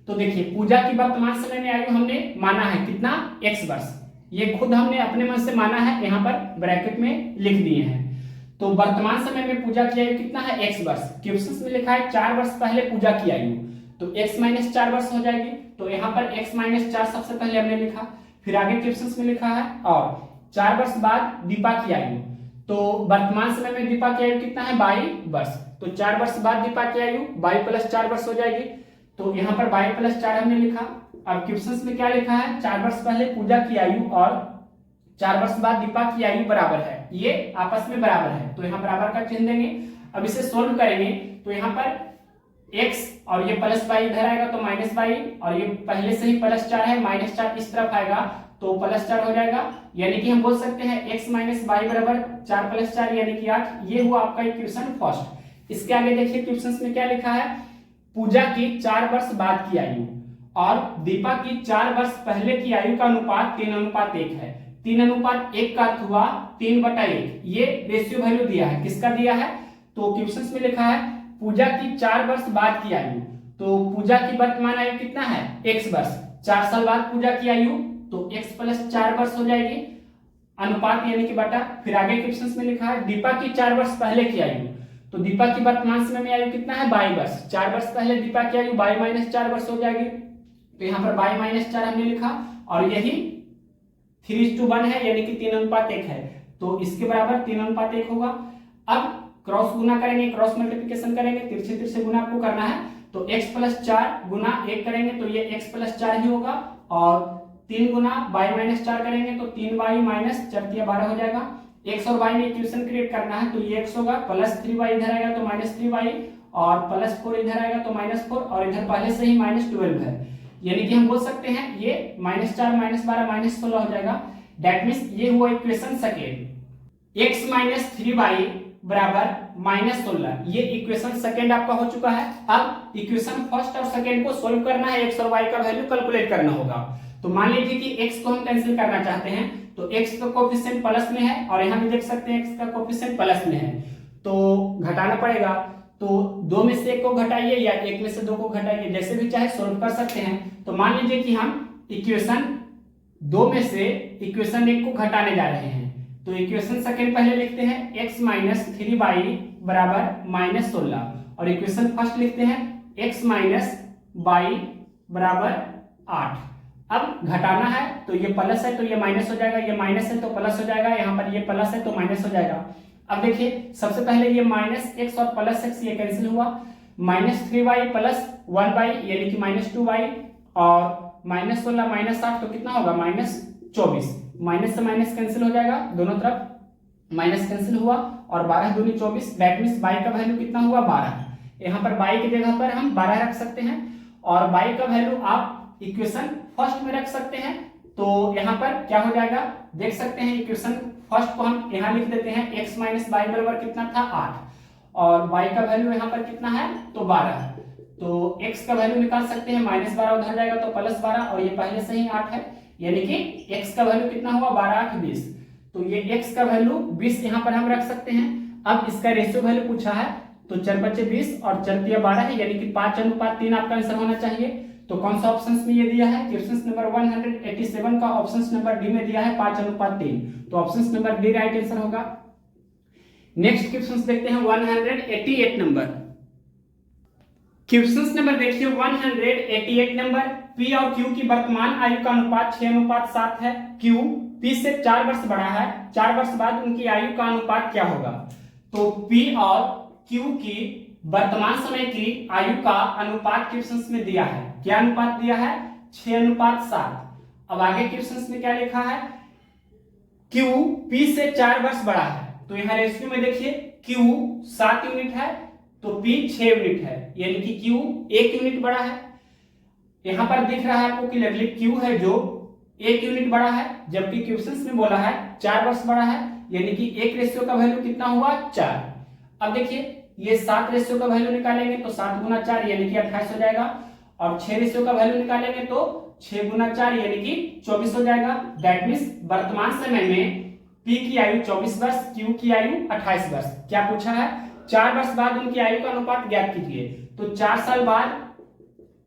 तो देखिए पूजा की वर्तमान समय में आयु हमने माना है कितना? x वर्ष। ये खुद हमने अपने मन से माना है, यहाँ पर ब्रैकेट में लिख दिए हैं। तो वर्तमान समय में पूजा की आयु कितना है? x वर्ष। क्वेश्चन में लिखा है 4 वर्ष पहले पूजा की आयु, तो x - 4 वर्ष हो जाएगी। तो यहाँ पर x - 4 सबसे पहले हमने लिखा, फिर आगे क्वेश्चन में लिखा है और 4 वर्ष बाद दीपा की आयु। तो वर्तमान समय में दीपा की आयु कितना है? 22 वर्ष। तो 4 वर्ष बाद दीपा की आयु 22 + 4 वर्ष हो जाएगी। तो यहाँ पर 22 + 4 हमने लिखा। अब क्वेश्चन में क्या लिखा है? 4 वर्ष पहले पूजा की आयु और 4 वर्ष बाद दीपा की आयु बराबर है, ये आपस में बराबर है, तो यहाँ बराबर का चिन्ह देंगे। अब इसे सोल्व करेंगे तो यहाँ पर x और ये +y इधर आएगा तो -y, और ये पहले से ही +4 है, -4 इस तरफ आएगा तो +4 हो जाएगा। यानी कि हम बोल सकते हैं x - y बराबर 4 + 4 यानी कि 8। ये हुआ आपका इक्वेशन फर्स्ट। इसके आगे देखिए क्वेश्चन में क्या लिखा है? पूजा की 4 वर्ष बाद की आयु और दीपा की 4 वर्ष पहले की आयु का अनुपात 3:1 है। 3:1 का अर्थ हुआ 3/1। ये रेशियो वैल्यू दिया है, किसका दिया है? तो क्वेश्चन में लिखा है पूजा की 4 वर्ष बाद की आयु। तो पूजा की वर्तमान आयु कितना है? x वर्ष। 4 साल बाद पूजा की आयु, तो x + 4 वर्ष हो जाएगी, अनुपात यानी कि बटा। फिर आगे क्वेश्चन में लिखा है दीपा की 4 वर्ष पहले की आयु। तो दीपा की वर्तमान समय में आयु कितना है? 22 वर्ष। 4 वर्ष पहले दीपा की आयु 22 - 4 वर्ष हो जाएगी। तो यहाँ पर 22 - 4 हमने लिखा और यही 3:1 है, यानी कि 3:1 है। तो इसके बराबर 3:1 होगा। अब क्रॉस गुना करेंगे, क्रॉस मल्टीप्लिकेशन करेंगे, तिरछे तिरछे गुना आपको करना है। तो x + 4 गुना 1 करेंगे तो ये x + 4 ही होगा, और 3 गुना y - 4 करेंगे तो 3y - 4 = 12 हो जाएगा। x और y में इक्वेशन क्रिएट करना है, तो ये x होगा, +3y इधर आएगा तो -3y, और +4 इधर आएगा तो -4, और इधर पहले से ही -12 है। यानी कि हम बोल सकते हैं ये -4 - 12 - 16 हो जाएगा। दैट मींस ये हुआ इक्वेशन सेकेंड। x - 3y बराबर -16, ये इक्वेशन सेकेंड आपका हो चुका है। अब इक्वेशन फर्स्ट और सेकेंड को सोल्व करना है, x और y का वैल्यू कैलकुलेट करना होगा। तो मान लीजिए कि x को हम कैंसिल करना चाहते हैं, तो x का कोएफिशिएंट प्लस में है और यहाँ भी देख सकते हैं x का कोएफिशिएंट प्लस में है, तो घटाना पड़ेगा। तो 2 में से 1 को घटाइए या 1 में से 2 को घटाइए, जैसे भी चाहे सोल्व कर सकते हैं। तो मान लीजिए कि हम इक्वेशन 2 में से इक्वेशन 1 को घटाने जा रहे हैं, तो इक्वेशन सेकंड पहले लिखते हैं x - 3y बराबर -16, और इक्वेशन फर्स्ट लिखते हैं x - y बराबर 8। अब घटाना है तो ये प्लस है तो ये माइनस हो जाएगा, ये माइनस है तो प्लस हो जाएगा, यहाँ पर ये प्लस है तो माइनस हो जाएगा। अब देखिए सबसे पहले ये -x और +x ये कैंसिल हुआ, -3y + 1y यानी कि -2y, और -16 - 8 तो कितना होगा? -24। माइनस से माइनस कैंसिल हो जाएगा, दोनों तरफ माइनस कैंसिल हुआ, और 12 दूनी 24, दैट मींस y का वैल्यू कितना हुआ? 12। यहाँ पर y की जगह पर हम 12 रख सकते हैं, और y का वैल्यू आप इक्वेशन फर्स्ट में रख सकते हैं। तो यहाँ पर क्या हो जाएगा देख सकते हैं, इक्वेशन फर्स्ट को हम यहाँ लिख देते हैं, x - y बराबर कितना था? 8, और y का वैल्यू यहाँ पर कितना है? तो 12। तो x का वैल्यू निकाल सकते हैं, -12 उधर जाएगा तो +12, और ये पहले से ही 8 है, यानी कि x का वैल्यू कितना हुआ? 12 8 20। तो ये x का वैल्यू 20 यहाँ पर हम रख सकते हैं। अब इसका रेशियो वैल्यू पूछा है, तो 4 × 5 = 20 और 4 × 3 = 12 है, यानी कि 5:3 आपका आंसर होना चाहिए। तो कौन सा ऑप्शन में ये दिया है? क्वेश्चन नंबर 187 का ऑप्शन नंबर डी में दिया है 5:3, तो option number D right answer होगा। नेक्स्ट क्वेश्चन देखते हैं 188 नंबर। क्वेश्चन नंबर देखिए 188 नंबर, पी और क्यू की वर्तमान आयु का अनुपात 6:7 है। क्यू पी से 4 वर्ष बड़ा है, 4 वर्ष बाद उनकी आयु का अनुपात क्या होगा? तो पी और क्यू की वर्तमान समय की आयु का अनुपात क्वेश्चन में दिया है, क्या अनुपात दिया है? 6:7। अब आगे क्वेश्चन में क्या लिखा है? क्यू पी से 4 वर्ष बड़ा है, तो यहाँ रेशियो में देखिए क्यू 7 यूनिट है तो पी 6 यूनिट है, यानी कि क्यू 1 यूनिट बड़ा है। यहां पर दिख रहा है आपको क्लियरली क्यू है जो 1 यूनिट बड़ा है, जबकि क्वेश्चन में बोला है 4 वर्ष बड़ा है, यानी कि 1 रेशियो का वैल्यू कितना हुआ? 4। अब देखिए ये 7 रेशियो का वैल्यू निकालेंगे तो 7 गुना 4 यानी कि 28 हो जाएगा, और 6 रेशियो का वैल्यू निकालेंगे तो 6 गुना 4 यानी कि 24 हो जाएगा। दैट मींस वर्तमान समय में पी की आयु 24 वर्ष, क्यू की आयु 28 वर्ष। क्या पूछा है? 4 वर्ष बाद उनकी आयु का अनुपात ज्ञात कीजिए। तो 4 साल बाद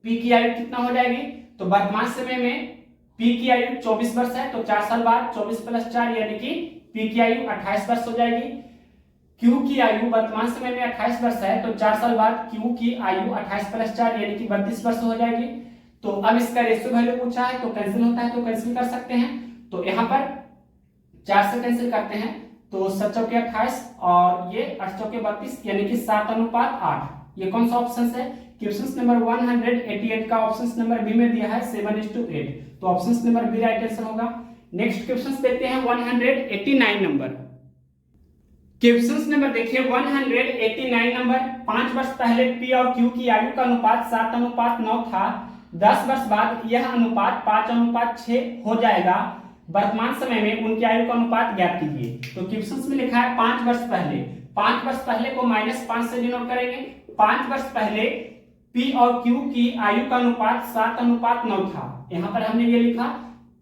पी की आयु कितना हो जाएगी? तो वर्तमान समय में पी की आयु 24 वर्ष है, तो 4 साल बाद 24 + 4 यानी कि पी की आयु 28 वर्ष हो जाएगी। क्यू की आयु वर्तमान समय में 28 वर्ष है, तो 4 साल बाद क्यू की आयु 28 + 4 यानी कि 32 वर्ष हो जाएगी। तो अब इसका रेशियो वैल्यू पूछा है तो कैंसिल होता है, तो कैंसिल कर सकते हैं। तो यहाँ पर 4 से कैंसिल करते हैं तो 7 चौके 28 और ये 8 चौके 32 यानी कि 7:8। ये कौन सा ऑप्शन है? क्वेश्चन नंबर 188 का ऑप्शन नंबर बी में दिया है 7:8, तो option number b right answer होगा। नेक्स्ट क्वेश्चन देखते हैं 189 नंबर। क्वेश्चन नंबर देखिए 189 नंबर, 5 वर्ष पहले पी और क्यू की आयु का अनुपात 7:9 था, 10 वर्ष बाद यह अनुपात 5:6 हो जाएगा। वर्तमान समय में उनकी आयु का अनुपात ज्ञात कीजिए। तो क्वेश्चन में लिखा है 5 वर्ष पहले, 5 वर्ष पहले को -5 से डिनोट करेंगे। 5 वर्ष पहले पी और क्यू की आयु का अनुपात 7:9 था, यहाँ पर हमने ये लिखा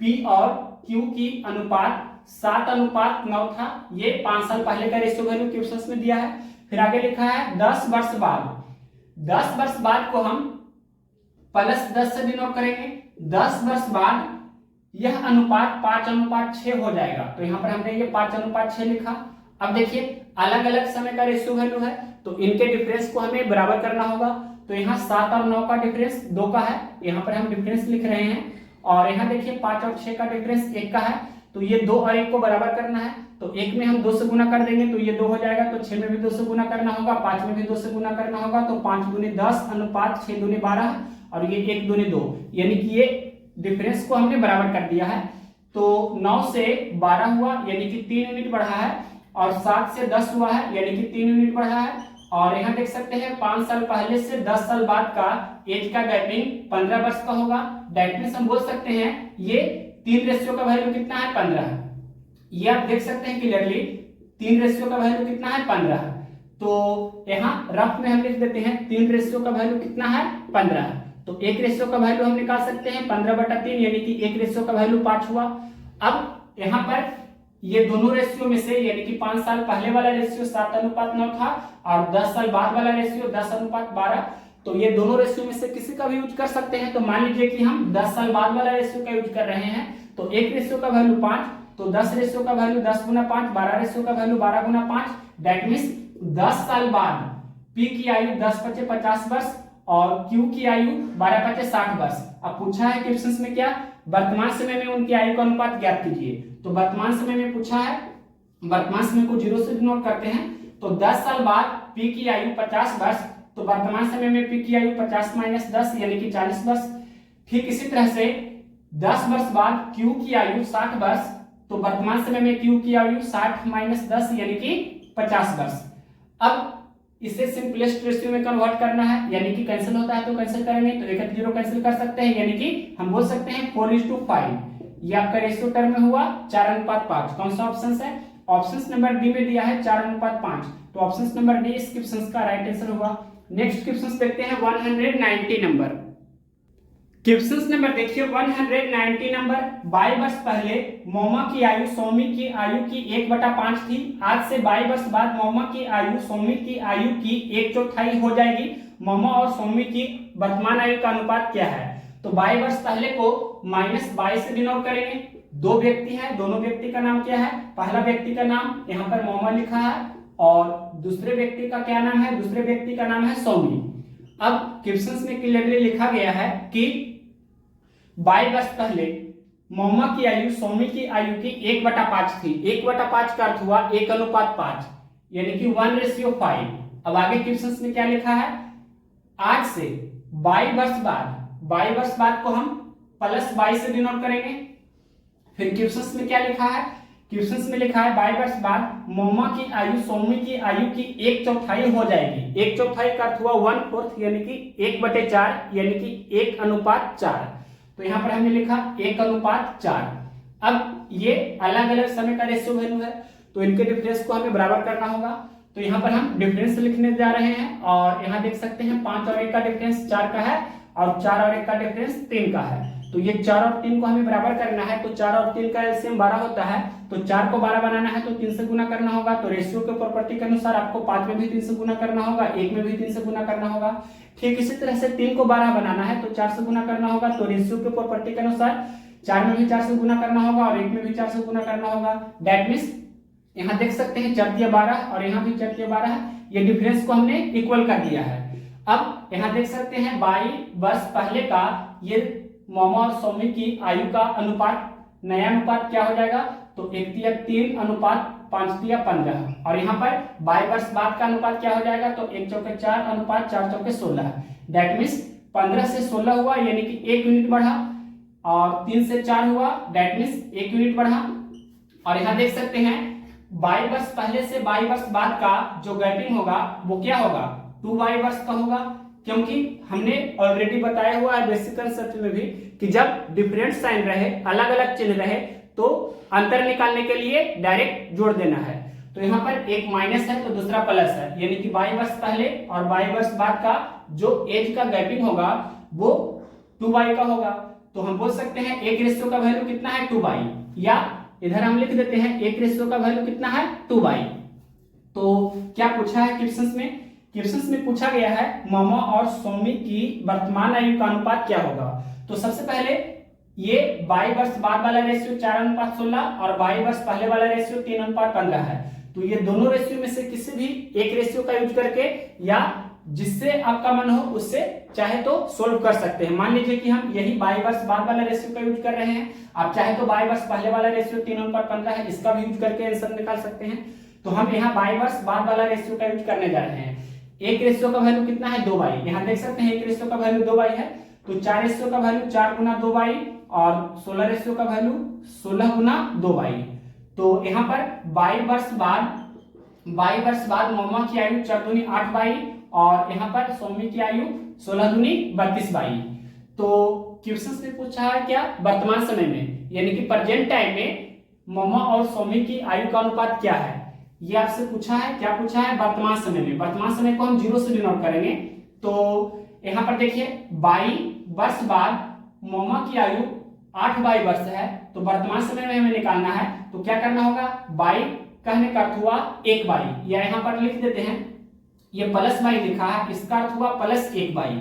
पी और क्यू की अनुपात 7:9 था, ये 5 साल पहले का रेशियो वैल्यू क्वेश्चन में दिया है। फिर आगे लिखा है 10 वर्ष बाद, 10 वर्ष बाद को हम +10 से डिनोट करेंगे। 10 वर्ष बाद यह अनुपात 5:6 हो जाएगा, तो यहाँ पर हमने ये 5:6 लिखा। अब देखिए अलग अलग समय का रेशियो वैल्यू है, तो इनके डिफरेंस को हमें बराबर करना होगा। तो यहाँ 7 और 9 का डिफरेंस 2 का है, यहाँ पर हम डिफरेंस लिख रहे हैं। और यहाँ देखिए 5 और 6 का डिफरेंस 1 का है, तो ये 2 और 1 को बराबर करना है। तो 1 में हम 2 से गुना कर देंगे तो ये 2 हो जाएगा, तो 6 में भी 2 से गुना करना होगा, 5 में भी 2 से गुना करना होगा, तो 5 दूनी 10 अनुपात 6 दूनी 12 और ये 1 दूनी 2, यानी कि ये डिफरेंस को हमने बराबर कर दिया है। तो 9 से 12 हुआ यानी कि 3 यूनिट बढ़ा है, और 7 से 10 हुआ है यानी कि 3 यूनिट बढ़ा है। और यहाँ देख सकते हैं 5 साल पहले से 10 साल बाद का एज का गैपिंग 15 वर्ष का होगा। दैट मींस हम बोल सकते हैं ये 3 रेशियो का वैल्यू कितना है? 15 है। ये आप देख सकते हैं क्लियरली 3 रेशियो का वैल्यू कितना है? 15 है। तो यहाँ रफ में हम लिख देते हैं 3 रेशियो का वैल्यू कितना है? 15 है। तो 1 रेशियो का वैल्यू हम निकाल सकते हैं 15/3 यानी कि 1 रेशियो का वैल्यू 5 हुआ। अब यहाँ पर ये दोनों रेशियो में से यानी कि 5 साल पहले वाला रेशियो 7:9 था और 10 साल बाद वाला रेशियो 10:12, तो ये दोनों रेशियो में से किसी का भी यूज कर सकते हैं। तो मान लीजिए कि हम 10 साल बाद वाला रेशियो का यूज कर रहे हैं, तो 1 रेशियो का वैल्यू 5, तो 10 रेशियो का वैल्यू 10 गुना 5, 12 रेशियो का वैल्यू 12 गुना 5। दैट मींस 10 साल बाद पी की आयु 10×5 = 50 वर्ष और क्यू की आयु 12×5 = 60 वर्ष। अब पूछा है क्वेश्चन में क्या? वर्तमान समय में उनकी आयु का अनुपात ज्ञात कीजिए। तो वर्तमान समय में पूछा है, वर्तमान समय को 0 से डिनोट करते हैं। तो 10 साल बाद पी की आयु 50 वर्ष, तो वर्तमान समय में पी की आयु 50 - 10 यानी कि 40 वर्ष। ठीक इसी तरह से 10 वर्ष बाद क्यू की आयु 60 वर्ष, तो वर्तमान समय में क्यू की आयु 60 - 10 यानी कि 50 वर्ष। अब इसे सिंपलेस्ट रेशियो में कन्वर्ट करना है, यानी कि कैंसिल होता है तो कैंसिल करेंगे, तो 1 0 कैंसिल कर सकते हैं, यानी कि हम बोल सकते हैं 4:5। ये आपका रेशियो टर्म में हुआ 4:5। कौन सा ऑप्शन है? ऑप्शन नंबर डी में दिया है 4:5, तो ऑप्शन नंबर डी इस क्वेश्चन का राइट आंसर होगा। नेक्स्ट क्वेश्चन देखते हैं 190 नंबर। क्वेश्चन नंबर देखिए 190 नंबर, 22 वर्ष पहले मोमा की आयु सौमी की आयु की 1/5 थी। आज से 22 वर्ष बाद मोमा की आयु सौमी की आयु की 1/4 हो जाएगी। मोमा और सौमी की वर्तमान आयु का अनुपात क्या है? तो 22 वर्ष पहले को -22 से डिनोट करेंगे। दो व्यक्ति हैं, दोनों व्यक्ति का नाम क्या है? पहला व्यक्ति का नाम यहाँ पर मोहम्मद लिखा है और दूसरे व्यक्ति का क्या नाम है? दूसरे व्यक्ति का नाम है सौमी। अब क्वेश्चंस में क्लियरली लिखा गया है कि 22 वर्ष पहले मोहम्मद की आयु सौमी की आयु की 1/5 थी। 1/5 का अर्थ हुआ 1:5, यानी कि 1:5। अब आगे क्वेश्चंस में क्या लिखा है? आज से 22 वर्ष बाद को हम +22 से डिनोट करेंगे। फिर क्वेश्चंस में क्या लिखा है? क्वेश्चंस में लिखा है 22 वर्ष बाद मोहम्मद की आयु सौमी की आयु की 1/4 हो जाएगी। 1/4 का अर्थ हुआ 1/4, यानी कि 1/4, यानी कि 1:4। तो यहाँ पर हमने लिखा 1:4। अब ये अलग अलग समय का रेशियो वैल्यू है, तो इनके डिफरेंस को हमें बराबर करना होगा। तो यहाँ पर हम डिफरेंस लिखने जा रहे हैं और यहाँ देख सकते हैं 5 और 1 का डिफरेंस 4 का है और 4 और 1 का डिफरेंस 3 का है। तो ये 4 और 3 को हमें बराबर करना है, तो 4 और 3 का एलसीएम 12 होता है। तो 4 को 12 बनाना है तो 3 से गुना करना होगा। तो रेशियो के प्रॉपर्टी के अनुसार आपको 5 में भी 3 से गुना करना होगा, 1 में भी 3 से गुना करना होगा। ठीक इसी तरह से 3 को 12 बनाना है तो 4 से गुना करना होगा। तो रेशियो के प्रॉपर्टी के अनुसार 4 में भी 4 से गुना करना होगा और 1 में भी 4 से गुना करना होगा। दैट मीन्स यहाँ देख सकते हैं 4×12 और यहाँ भी 4×12 है। ये डिफरेंस को हमने इक्वल कर दिया है। अब यहाँ देख सकते हैं 22 वर्ष पहले का ये मोहम्मद और सौमी की आयु का अनुपात, नया अनुपात क्या हो जाएगा? तो 1:3 अनुपात 5:15। और यहाँ पर 22 वर्ष बाद का अनुपात क्या हो जाएगा? तो 1/4 अनुपात 4/16। दैट मीन्स 15 से 16 हुआ, यानी कि 1 यूनिट बढ़ा, और 3 से 4 हुआ, दैट मीन्स 1 यूनिट बढ़ा। और यहाँ देख सकते हैं 22 वर्ष पहले से 22 वर्ष बाद का जो गैपिंग होगा वो क्या होगा? 2 वर्ष का होगा, क्योंकि हमने ऑलरेडी बताया हुआ है बेसिक कंसेप्ट में भी कि जब डिफरेंट साइन रहे, अलग अलग चिन्ह रहे, तो अंतर निकालने के लिए डायरेक्ट जोड़ देना है। तो यहाँ पर एक माइनस है तो दूसरा प्लस है, यानी कि 22 वर्ष पहले और 22 वर्ष बाद का जो एज का गैपिंग होगा वो 2 का होगा। तो हम बोल सकते हैं एक रेशियो का वैल्यू कितना है? 2, या इधर हम लिख देते हैं एक रेशियो का वैल्यू कितना है? 2। तो क्या पूछा है क्वेश्चंस में? क्वेश्चंस में पूछा गया है मोहम्मद और सौमी की वर्तमान आयु का अनुपात क्या होगा। तो सबसे पहले ये 22 वर्ष बाद वाला रेशियो 4:16 और 22 वर्ष पहले वाला रेशियो 3:15 है। तो ये दोनों रेशियो में से किसी भी एक रेशियो का यूज करके या जिससे आपका मन हो उससे चाहे तो सोल्व कर सकते हैं। मान लीजिए कि हम यही 22 वर्ष बाद वाला रेशियो का यूज कर रहे हैं, आप चाहे तो 22 वर्ष पहले वाला रेशियो 3:15 है, इसका भी यूज करके आंसर निकाल सकते हैं। तो हम यहाँ 22 वर्ष बाद वाला रेशियो का यूज करने जा रहे हैं। एक रेशियो का वैल्यू कितना है? 2। यहाँ देख सकते हैं एक रेशियो का वैल्यू 2 है, तो 4 रेशियो का वैल्यू 4 गुना 2 और 16 रेशियो का वैल्यू 16 गुना 2। तो यहाँ पर 22 वर्ष बाद मोहम्मद की आयु 4 दूनी 8 और यहाँ पर सौमी की आयु 16 दूनी 32। तो क्वेश्चन में पूछा है क्या? वर्तमान समय में, यानी कि प्रेजेंट टाइम में मोहम्मद और सौमी की आयु का अनुपात क्या है, ये आपसे पूछा है। क्या पूछा है? वर्तमान समय में। वर्तमान समय को हम 0 से डिनोट करेंगे। तो यहाँ पर देखिए 22 वर्ष बाद मोहम्मद की आयु 8 वर्ष है, तो वर्तमान समय में हमें निकालना है। तो क्या करना होगा? 22 कहने का अर्थ हुआ 1 या यहाँ पर लिख देते हैं ये +22 लिखा है, इसका अर्थ हुआ +1।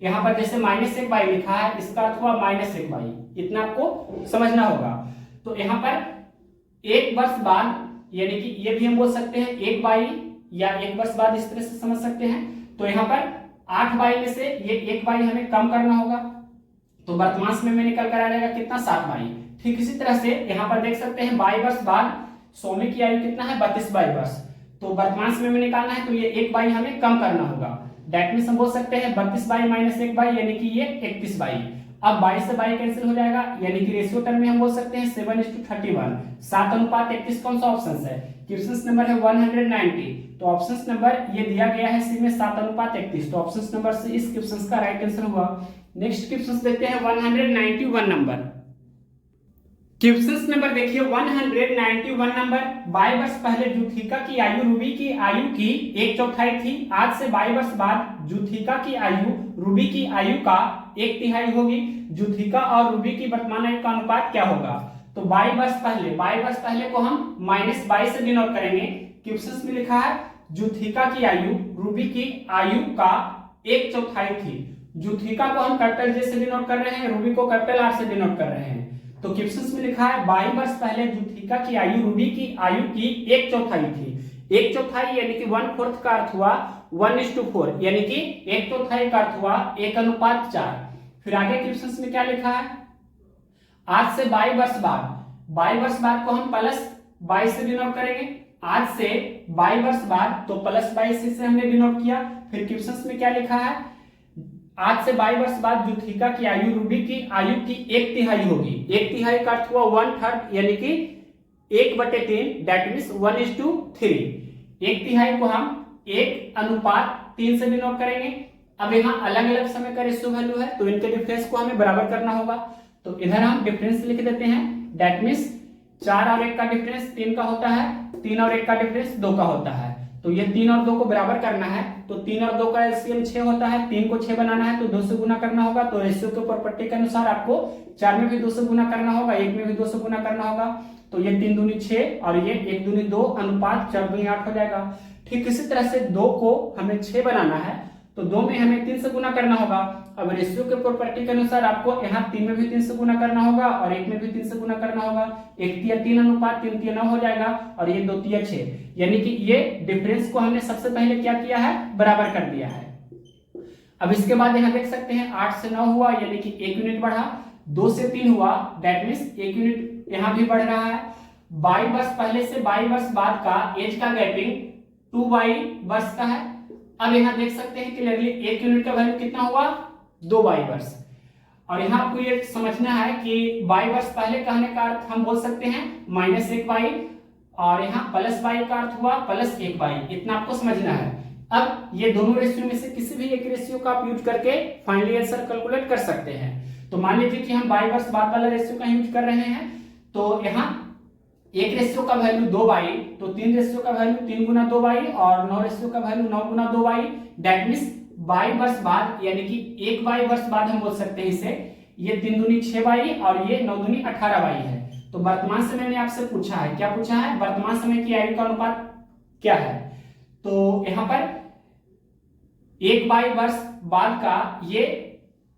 यहाँ पर जैसे -1 लिखा है, इसका अर्थ हुआ -1। इतना आपको समझना होगा। तो यहाँ पर 1 वर्ष बाद, यानी कि ये भी हम बोल सकते हैं 1 या 1 वर्ष बाद, इस तरह से समझ सकते हैं। तो यहाँ पर 8 में से ये 1 हमें कम करना होगा, तो वर्तमान समय में निकल कर आ जाएगा कितना? 7। ठीक इसी तरह से यहाँ पर देख सकते हैं 22 वर्ष बाद सौमी की आयु कितना है? 32 वर्ष। तो वर्तमान समय में निकालना है तो ये 1 हमें कम करना होगा। दैट मीन्स हम बोल सकते हैं 32 माइनस 1 यानी कि ये 31। अब 22 से 22 कैंसिल हो जाएगा, यानी कि रेशियो टर्म में हम बोल सकते हैं 7:31। 7:31 कौन सा ऑप्शन है? क्वेश्चन नंबर है 190। तो ऑप्शन नंबर ये दिया गया है सी में 7:31। तो ऑप्शन नंबर से इस क्वेश्चन का राइट आंसर हुआ। नेक्स्ट क्वेश्चन देखते हैं 191 नंबर। क्वेश्चन नंबर देखिए 191 नंबर। 22 वर्ष पहले जूथिका की आयु रूबी की आयु की 1/4 थी। आज से 22 वर्ष बाद जूथिका की आयु रूबी की आयु का 1/3 होगी। जूथिका और रूबी की वर्तमान आयु का अनुपात क्या होगा? तो 22 वर्ष पहले को हम -22 से डिनोट करेंगे। क्वेश्चन में लिखा है जूथिका की आयु रूबी की आयु का 1/4 थी। जुथिका को हम कैपिटल जे से डिनोट कर रहे हैं, रूबी को कैपिटल आर से डिनोट कर रहे हैं। तो क्वेश्चन में लिखा है 22 वर्ष पहले जुथिका की आयु रूबी की आयु की 1/4 थी। 1/4 यानी कि 1/4 का अर्थ हुआ 1:4, यानी कि 1/4 का अर्थ हुआ 1:4। फिर आगे क्वेश्चन में क्या लिखा है, आज से 22 वर्ष बाद, 22 वर्ष बाद को हम प्लस 22 से डिनोट करेंगे। आज से 22 वर्ष बाद तो प्लस 22 से हमने डिनोट किया। फिर क्वेश्चन में क्या लिखा है, आज से 22 वर्ष बाद जुथिका की आयु रूबी की आयु की 1/3 होगी। 1/3 का अर्थ हुआ 1/3, यानी कि 1/3, दैट मीन्स 1:3। 1/3 को हम 1:3 से डिनोट करेंगे। अब यहाँ अलग अलग समय का रेशियो वैल्यू है तो इनके डिफरेंस को हमें बराबर करना होगा। तो इधर हम डिफरेंस लिख देते हैं, दैट मीन्स 4 और 1 का डिफरेंस 3 का होता है, 3 और 1 का डिफरेंस 2 का होता है। तो ये 3 और 2 को बराबर करना है, तो 3 और 2 का एलसीएम 6 होता है। 3 को 6 बनाना है तो 2 से गुना करना होगा। तो रेशियो के प्रॉपर्टी के अनुसार आपको 4 में भी 2 से गुना करना होगा, 1 में भी 2 से गुना करना होगा। तो ये 3 दूनी 6 और ये 1 दूनी 2 अनुपात 4 दूनी 8 हो जाएगा। ठीक इसी तरह से 2 को हमें 6 बनाना है तो 2 में हमें 3 से गुना करना होगा। अब रेशियो के प्रॉपर्टी के अनुसार आपको यहाँ 3 में भी 3 से गुना करना होगा और 1 में भी 3 से गुना करना होगा। 1/3 अनुपात 3 9 हो जाएगा और ये 2 6, यानी कि ये डिफरेंस को हमने सबसे पहले क्या किया है, बराबर कर दिया है। अब इसके बाद यहाँ देख सकते हैं 8 से 9 हुआ, यानी कि 1 यूनिट बढ़ा। 2 से 3 हुआ, दैट मीन्स 1 यूनिट यहाँ भी बढ़ रहा है। 22 वर्ष पहले से 22 वर्ष बाद का एज का गैपिंग 2 वर्ष का है। अब यहाँ देख सकते हैं क्लियरली 1 यूनिट का वैल्यू कितना हुआ, 2 वर्ष। और यहाँ आपको ये समझना है कि 22 वर्ष पहले कहने का अर्थ हम बोल सकते हैं -1 और यहाँ +22 का अर्थ हुआ +1, इतना आपको समझना है। अब ये दोनों रेशियो में से किसी भी एक रेशियो का आप यूज करके फाइनली आंसर कैलकुलेट कर सकते हैं। तो मान लीजिए कि हम 22 वर्ष बाद वाला रेशियो का यूज कर रहे हैं, तो यहाँ एक रेशियो का वैल्यू 2 तो 3 रेशियो का वैल्यू 3 गुना 2 और 9 रेशियो का वैल्यू 9 गुना 2, दैट मीन्स 22 वर्ष बाद, यानी कि 1 वर्ष बाद हम बोल सकते हैं इसे। ये 3 दूनी 6 और ये 9 दूनी 18 है। तो वर्तमान समय में आपसे पूछा है, क्या पूछा है, वर्तमान समय की आयु का अनुपात क्या है। तो यहाँ पर 1 वर्ष बाद का ये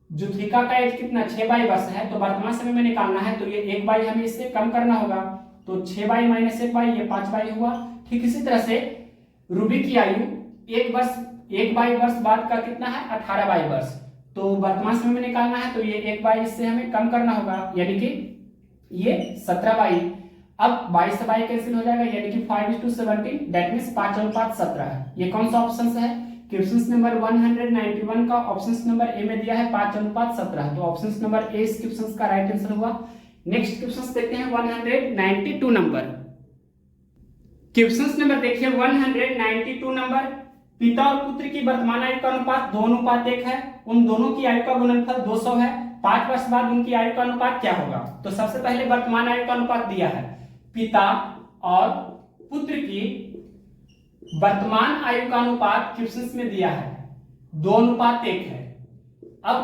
जुथिका का एज कितना 6 वर्ष है, तो वर्तमान समय में निकालना है तो ये 1 हमें इससे कम करना होगा। तो 6 माइनस 1 ये 5 हुआ। ठीक इसी तरह से रूबी की आयु 1 वर्ष बाद का कितना है, 18 वर्ष। तो वर्तमान समय में निकालना है तो ये 1 इससे हमें कम करना होगा, यानी कि ये 17। अब 22 से 22 कैंसिल हो जाएगा, यानी कि 5:17, दैट मीन्स 5:17 है। ये कौन सा ऑप्शन है, क्वेश्चन नंबर 191 का ऑप्शन नंबर ए में दिया है 5:17। तो ऑप्शन नंबर ए इस क्वेश्चन का राइट आंसर हुआ। नेक्स्ट क्वेश्चन देखते हैं 192 नंबर। क्वेश्चन नंबर देखिए 192 नंबर। पिता और पुत्र की वर्तमान आयु का अनुपात 2:1 है। उन दोनों की आयु का गुणनफल 200 है। 5 वर्ष बाद उनकी आयु का अनुपात क्या होगा। तो सबसे पहले वर्तमान आयु का अनुपात दिया है, पिता और पुत्र की वर्तमान आयु का अनुपात क्वेश्चन में दिया है 2:1 है। अब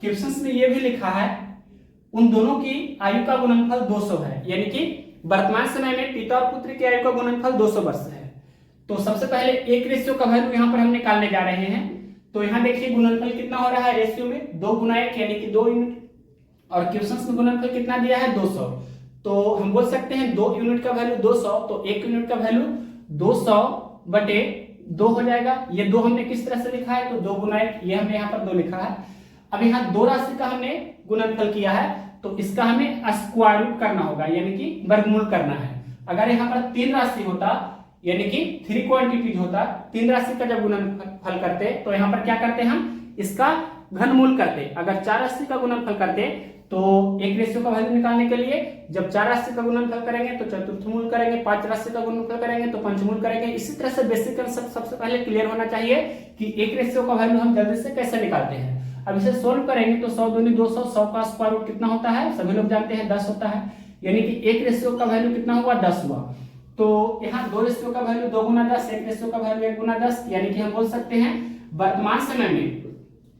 क्वेश्चन में यह भी लिखा है उन दोनों की आयु का गुणनफल 200 है, यानी कि वर्तमान समय में पिता और पुत्र की आयु का गुणनफल 200 वर्ष है। तो सबसे पहले एक रेशियो का वैल्यू यहाँ पर हम निकालने जा रहे हैं। तो यहाँ देखिए गुणनफल कितना हो रहा है रेशियो में 2 गुना 1, यानी कि 2 यूनिट, और क्वेश्चन में गुणनफल कितना दिया है 200। तो हम बोल सकते हैं 2 यूनिट का वैल्यू 200, तो 1 यूनिट का वैल्यू 200/2 हो जाएगा। ये 2 हमने किस तरह से लिखा है, तो 2 गुना 1, ये हमने यहाँ पर 2 लिखा है। अब यहाँ 2 राशि का हमने गुणनफल किया है तो इसका हमें स्क्वायर रूट करना होगा, यानी कि वर्गमूल करना है। अगर यहाँ पर 3 राशि होता, यानी कि 3 क्वांटिटीज होता, 3 राशि का जब गुणनफल करते तो यहाँ पर क्या करते हम, इसका घनमूल करते। अगर 4 राशि का गुणनफल करते तो एक रेशियो का वैल्यू निकालने के लिए जब 4 राशि का गुणनफल करेंगे तो चतुर्थमूल करेंगे, 5 राशि का गुणनफल करेंगे तो पंचमूल करेंगे। इसी तरह से बेसिक कंसेप्ट सबसे पहले क्लियर होना चाहिए कि एक रेशियो का वैल्यू हम जल्दी से कैसे निकालते हैं। अब इसे सोल्व करेंगे तो 100 दूनी 200, 100 का स्क्वायर रूट कितना होता है, सभी लोग जानते हैं 10 होता है, यानी कि एक रेशियो का वैल्यू कितना हुआ 10 हुआ। तो यहाँ 2 रेशियो का वैल्यू 2 गुना 10, एक रेशियो का वैल्यू 1 गुना 10, यानी कि हम बोल सकते हैं वर्तमान समय में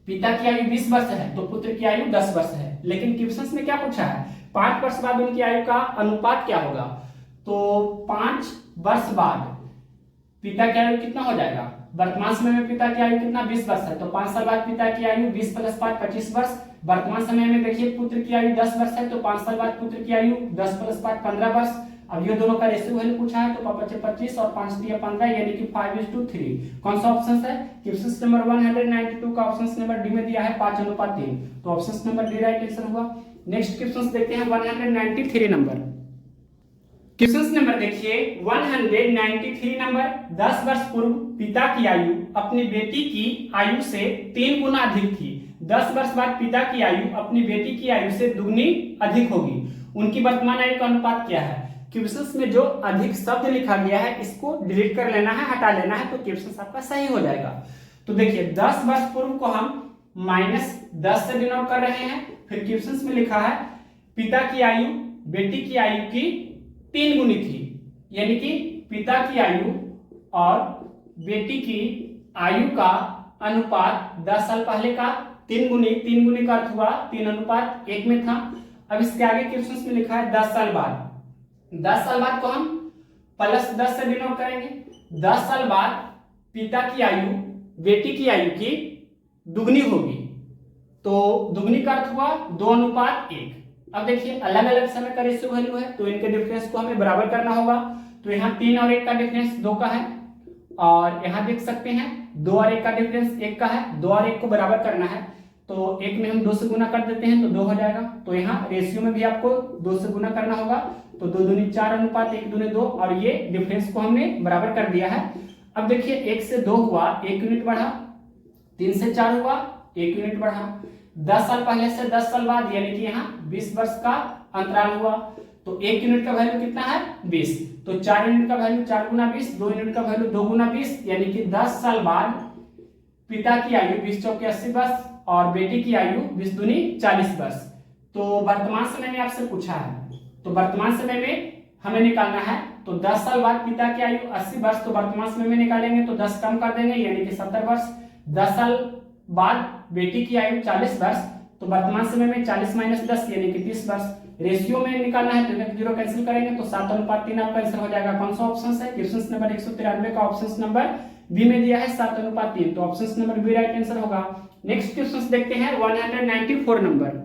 पिता की आयु 20 वर्ष है तो पुत्र की आयु 10 वर्ष है। लेकिन क्वेश्चन में क्या पूछा है, 5 वर्ष बाद उनकी आयु का अनुपात क्या होगा। तो 5 वर्ष बाद पिता की आयु कितना हो जाएगा वर्तमान समय में पिता की आयु कितना 20 वर्ष है, तो 5 साल बाद पिता की आयु 20 + 5 25 वर्ष। वर्तमान समय में देखिए पुत्र की आयु 10 वर्ष है, तो 5 साल बाद पुत्र की आयु 10 + 5 15 वर्ष। अब ये दोनों का रेशियो वैल्यू पूछा है, तो 5 × 25 और 5 × 15 यानी कि 5:3। कौन सा ऑप्शन है? क्वेश्चन नंबर 192 का ऑप्शन नंबर डी में दिया है 5:3, तो option number D right answer होगा। नेक्स्ट क्वेश्चन देखते हैं 193 नंबर। क्वेश्चन नंबर देखिए 193 नंबर। 10 वर्ष पूर्व पिता की आयु अपनी बेटी की आयु से 3 गुना अधिक थी। 10 वर्ष बाद पिता की आयु अपनी बेटी की आयु से दुगनी अधिक होगी। उनकी वर्तमान आयु का अनुपात क्या है? क्वेश्चन में जो अधिक शब्द लिखा गया है इसको डिलीट कर लेना है, हटा लेना है, तो क्वेश्चन आपका सही हो जाएगा। तो देखिए 10 वर्ष पूर्व को हम -10 से डिनोट कर रहे हैं। फिर क्वेश्चन में लिखा है पिता की आयु बेटी की आयु की 3 गुनी थी, यानी कि पिता की आयु और बेटी की आयु का अनुपात 10 साल पहले का 3 गुनी का अर्थ हुआ 3:1 में था। अब इसके आगे क्वेश्चन में लिखा है 10 साल बाद। 10 साल बाद को हम +10 से डिनोट करेंगे। 10 साल बाद पिता की आयु बेटी की आयु की दुगनी होगी, तो दुगनी का अर्थ हुआ 2:1। अब देखिए अलग अलग समय का रेशियो वैल्यू है, तो इनके डिफरेंस को हमें बराबर करना होगा। तो यहाँ 3 और 1 का डिफरेंस 2 का है, और यहाँ देख सकते हैं 2 और 1 का डिफरेंस 1 का है। 2 और 1 को बराबर करना है, तो 1 में हम 2 से गुना कर देते हैं तो 2 हो जाएगा। तो यहाँ रेशियो में भी आपको 2 से गुना करना होगा, तो 2 दूनी 4 अनुपात 1 दूनी 2, और ये डिफरेंस को हमने बराबर कर दिया है। अब देखिए 1 से 2 हुआ 1 यूनिट बढ़ा, 3 से 4 हुआ 1 यूनिट बढ़ा। 10 साल पहले से 10 साल बाद यानी कि यहाँ 20 वर्ष का अंतराल हुआ, तो 1 यूनिट का वैल्यू कितना है 20, तो 4 यूनिट का वैल्यू 4 × 20, 2 यूनिट का वैल्यू 2 × 20, यानी कि 10 साल बाद पिता की आयु 20 × 4 = 80 वर्ष और बेटी की आयु 20 दूनी 40 वर्ष। तो वर्तमान समय में आपसे पूछा है, तो वर्तमान समय में हमें निकालना है, तो 10 साल बाद पिता की आयु 80 वर्ष, तो वर्तमान समय में निकालेंगे तो 10 कम कर देंगे यानी कि 70 वर्ष। 10 साल बाद बेटी की आयु 40 वर्ष, तो वर्तमान समय में 40 - 10 यानी कि 30 वर्ष। रेशियो में निकालना है तो 0 कैंसिल करेंगे तो 7:3 आपका आंसर हो जाएगा। कौन सा ऑप्शन है? क्वेश्चन नंबर 193 का ऑप्शन नंबर बी में दिया है 7:3, तो option number b right answer होगा। नेक्स्ट क्वेश्चन देखते हैं 194 नंबर।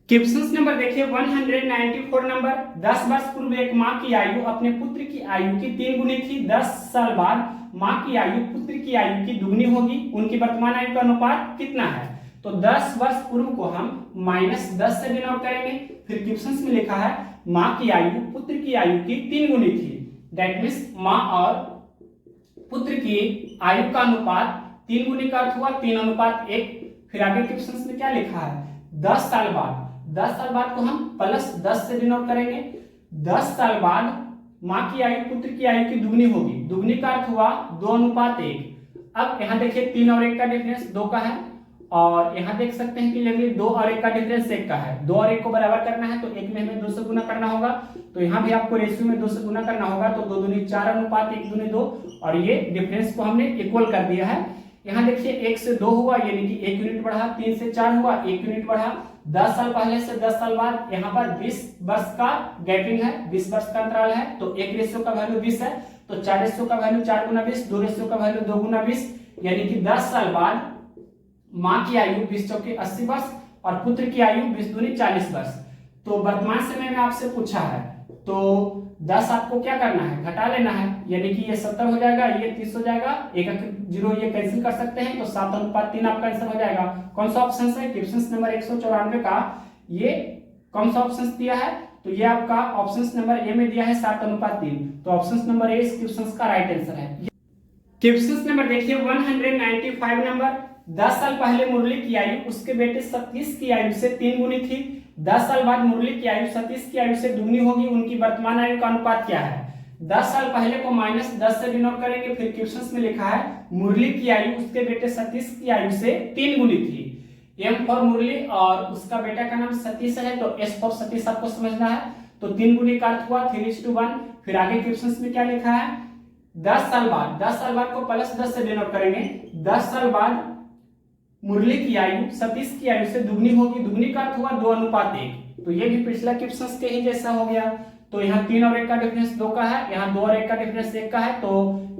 क्वेश्चन नंबर देखिए 194 नंबर। 10 वर्ष पूर्व एक माँ की आयु अपने पुत्र की आयु की 3 गुनी थी। 10 साल बाद माँ की आयु पुत्र की आयु की दुगनी होगी। उनकी वर्तमान आयु का अनुपात कितना है? तो 10 वर्ष पूर्व को हम -10 से डिनोट करेंगे। फिर क्वेश्चन में लिखा है माँ की आयु पुत्र की आयु की 3 गुनी थी। दैट मीन्स माँ और पुत्र की आयु का अनुपात 3 गुनी का अर्थ हुआ 3:1। फिर आगे क्वेश्चन में क्या लिखा है? 10 साल बाद। 10 साल बाद को हम +10 से डिनोट करेंगे। 10 साल बाद माँ की आयु पुत्र की आयु की दुगनी होगी। दुगनी का अर्थ हुआ 2:1। अब यहाँ देखिए 3 और 1 का डिफरेंस 2 का है, और यहाँ देख सकते हैं कि 2 और 1 का डिफरेंस 1 का है। 2 और 1 को बराबर करना है तो 1 में हमें 2 से गुना करना होगा, तो यहाँ भी आपको रेशियो में 2 से गुना करना होगा, तो 2 दूनी 4 अनुपात 1 दूनी 2, और ये डिफरेंस को हमने इक्वल कर दिया है। यहाँ देखिए 1 से 2 हुआ यानी कि 1 यूनिट बढ़ा, 3 से 4 हुआ 1 यूनिट बढ़ा। 10 साल पहले से 10 साल बाद यहाँ पर 20 वर्ष का गैपिंग है, 20 वर्ष का अंतराल है, तो 1 रेशियो का वैल्यू 20 है, तो 4 रेशियो का वैल्यू 4 × 20, 2 रेशियो का वैल्यू 2 × 20, यानी कि 10 साल बाद माँ की आयु 20 × 4 = 80 वर्ष और पुत्र की आयु 20 दूनी 40 वर्ष। तो वर्तमान समय में आपसे पूछा है, तो 10 आपको क्या करना है? घटा लेना है, यानी कि ये 70 हो जाएगा, ये 30 हो जाएगा, 1 ये कैंसिल कर सकते हैं, तो 7:3 आपका आंसर हो जाएगा। कौन सा ऑप्शन है? क्वेश्चन नंबर 194 का ये कौन सा ऑप्शन दिया है? तो ये आपका ऑप्शन नंबर ए में दिया है 7:3, तो ऑप्शन नंबर ए इस क्वेश्चन का राइट आंसर है। क्वेश्चन नंबर देखिए 195 नंबर। 10 साल पहले मुरली की आयु उसके बेटे सतीश की आयु से 3 गुनी थी। 10 साल बाद मुरली की आयु सतीश की आयु से दुगनी होगी। उनकी वर्तमान आयु का अनुपात क्या है? 10 साल पहले को -10 से डिनोट करेंगे। फिर क्वेश्चन में लिखा है मुरली की आयु उसके बेटे सतीश की आयु से 3 गुनी थी। M फॉर मुरली और उसका बेटा का नाम सतीश है, तो S फॉर सतीश आपको समझना है, तो 3 गुनी का अर्थ हुआ 3:1। फिर आगे क्वेश्चन में क्या लिखा है? 10 साल बाद को +10 से डिनोट करेंगे। 10 साल बाद मुरली की आयु सतीश की आयु से दुगनी होगी। दुगनी का अर्थ हुआ 2:1, तो ये भी पिछला क्वेश्चन के ही जैसा हो गया। तो यहाँ 3 और 1 का डिफरेंस 2 का है, यहाँ 2 और 1 का डिफरेंस 1 का है, तो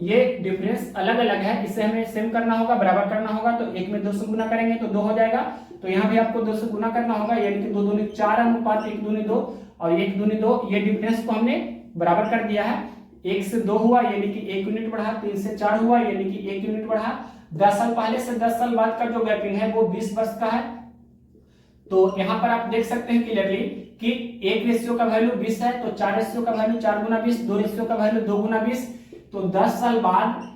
ये डिफरेंस अलग अलग है, इसे हमें सेम करना होगा, बराबर करना होगा। तो 1 में 2 से गुना करेंगे तो 2 हो जाएगा, तो यहाँ भी आपको 2 से गुना करना होगा, यानी कि 2 दूनी 4 अनुपात 1 दूनी 2 और 1 दूनी 2। ये डिफरेंस को हमने बराबर कर दिया है। 1 से 2 हुआ यानी कि 1 यूनिट बढ़ा, 3 से 4 हुआ यानी कि 1 यूनिट बढ़ा। 10 साल पहले से 10 साल बाद का जो गैपिंग है वो 20 वर्ष का है। तो यहाँ पर आप देख सकते हैं क्लियरली कि 1 रेशियो का वैल्यू 20 है, तो 4 रेशियो का वैल्यू 4 गुना 20, 2 रेशियो का वैल्यू 2 गुना 20। तो 10 साल बाद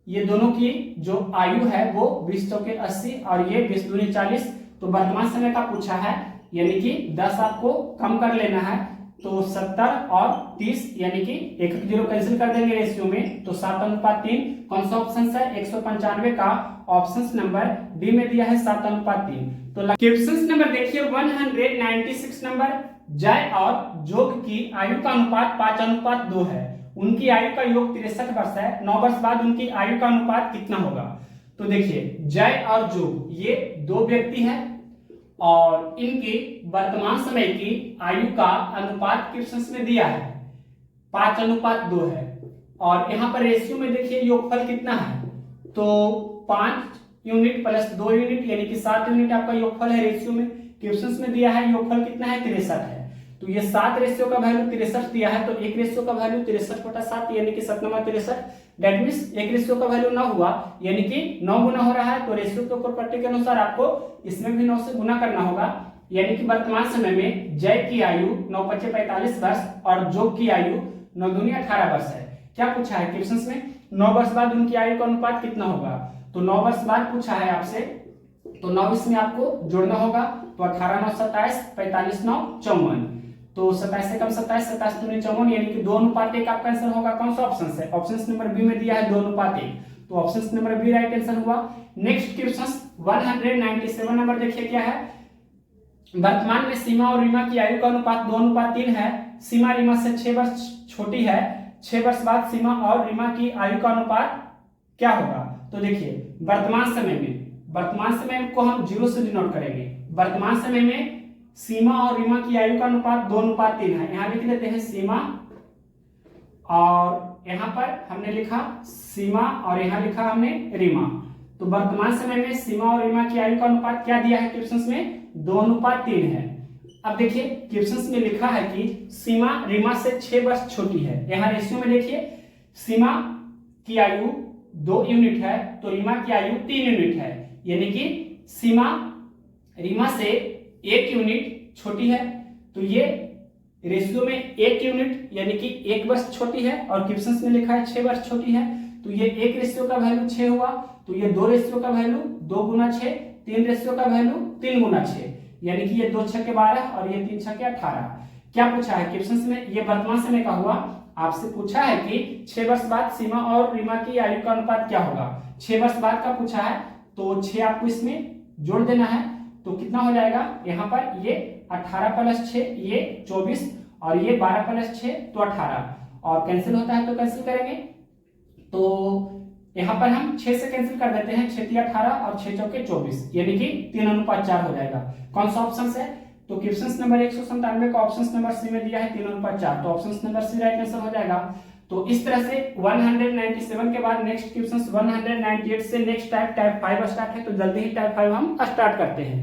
ये दोनों की जो आयु है वो 20 चौके 80 और ये 20 दूनी 40। तो वर्तमान समय का पूछा है, यानी कि 10 आपको कम कर लेना है, तो 70 और 30 यानी कि 1 0 कैंसिल कर देंगे रेशियो में, तो 7:3। कौन सा ऑप्शन है? 195 का ऑप्शन नंबर डी में दिया है 7:3। तो क्वेश्चन नंबर देखिए 196 नंबर, जय और जोग की आयु का अनुपात 5:2 है। उनकी आयु का योग 63 वर्ष है। 9 वर्ष बाद उनकी आयु का अनुपात कितना होगा? तो देखिए जय और जोग ये 2 व्यक्ति हैं और इनकी वर्तमान समय की आयु का अनुपात क्वेश्चन में दिया है 5:2 है। और यहाँ पर रेशियो में देखिए योगफल कितना है, तो 5 यूनिट प्लस 2 यूनिट यानी कि 7 यूनिट आपका योगफल है। रेशियो में क्वेश्चन में दिया है योगफल कितना है? 63 है। तो ये 7 रेशियो का वैल्यू 63 दिया है, तो 1 रेशियो का वैल्यू 63/7 यानी कि 7 नंबर 63। दैट मींस 1 रेशियो का वैल्यू 9 हुआ यानी कि 9 गुना हो रहा है। तो रेशियो के प्रॉपर्टी के अनुसार आपको इसमें भी 9 से गुना करना होगा, यानी कि वर्तमान समय में जय की आयु 9 × 5 = 45 वर्ष और जोग की आयु 9 दूनी 18 वर्ष है। क्या पूछा है क्वेश्चन में? 9 वर्ष बाद उनकी आयु का अनुपात कितना होगा? तो 9 वर्ष बाद पूछा है आपसे, तो 9 इसमें आपको जोड़ना होगा, तो 18 9 27, 45 9 54। तो 27 से कम 27, 27 दूनी 54 यानी कि 2:1 आपका आंसर होगा। कौन सा ऑप्शन है? ऑप्शन नंबर बी में दिया है 2:1, तो option number b right answer हुआ। नेक्स्ट क्वेश्चन 197 नंबर देखिए क्या है। वर्तमान में सीमा और रीमा की आयु का अनुपात 2:3 है। सीमा रीमा से 6 वर्ष छोटी है। 6 वर्ष बाद सीमा और रीमा की आयु का अनुपात क्या होगा? तो देखिए वर्तमान समय को हम 0 से डिनोट करेंगे। वर्तमान समय में सीमा और रीमा की आयु का अनुपात 2:3 है। यहां लिख लेते हैं सीमा और यहां पर हमने लिखा सीमा और यहां लिखा हमने रीमा। तो वर्तमान समय में सीमा और रीमा की आयु का अनुपात क्या दिया है क्वेश्चन में? 2:3 है। अब देखिए क्वेश्चन में लिखा है कि सीमा रीमा से 6 वर्ष छोटी है। यहाँ रेशियो में देखिए सीमा की आयु 2 यूनिट है, तो रीमा की आयु 3 यूनिट है, यानी कि सीमा रीमा से 1 यूनिट छोटी है। तो ये रेशियो में 1 यूनिट यानी कि 1 वर्ष छोटी है और क्वेश्चन में लिखा है 6 वर्ष छोटी है। तो ये 1 रेशियो का वैल्यू 6 हुआ, तो ये 2 रेशियो का वैल्यू 2 गुना 6, 3 रेशियो का वैल्यू 3 गुना 6 यानी कि ये 2 छक्के 12 और ये 3 छक्के 18। क्या पूछा है क्वेश्चन में? ये वर्तमान समय का हुआ। आपसे पूछा है कि 6 वर्ष बाद सीमा और रीमा की आयु का अनुपात क्या होगा। 6 वर्ष बाद का पूछा है, तो 6 आपको इसमें जोड़ देना है, तो कितना हो जाएगा? यहाँ पर ये 18 + 6 ये 24 और ये 12 + 6 तो 18, और कैंसिल होता है तो कैंसिल करेंगे। तो यहाँ पर हम 6 से कैंसिल कर देते हैं, 6 × 18 और 6 × 4 = 24 यानी कि 3:4 हो जाएगा। कौन सा ऑप्शन है? तो क्वेश्चन नंबर 197 का ऑप्शन नंबर सी में दिया है 3:4, तो option number c right answer हो जाएगा। तो इस तरह से 197 के बाद नेक्स्ट क्वेश्चन 198 से नेक्स्ट टाइप 5 स्टार्ट है। तो जल्दी ही टाइप 5 हम स्टार्ट करते हैं।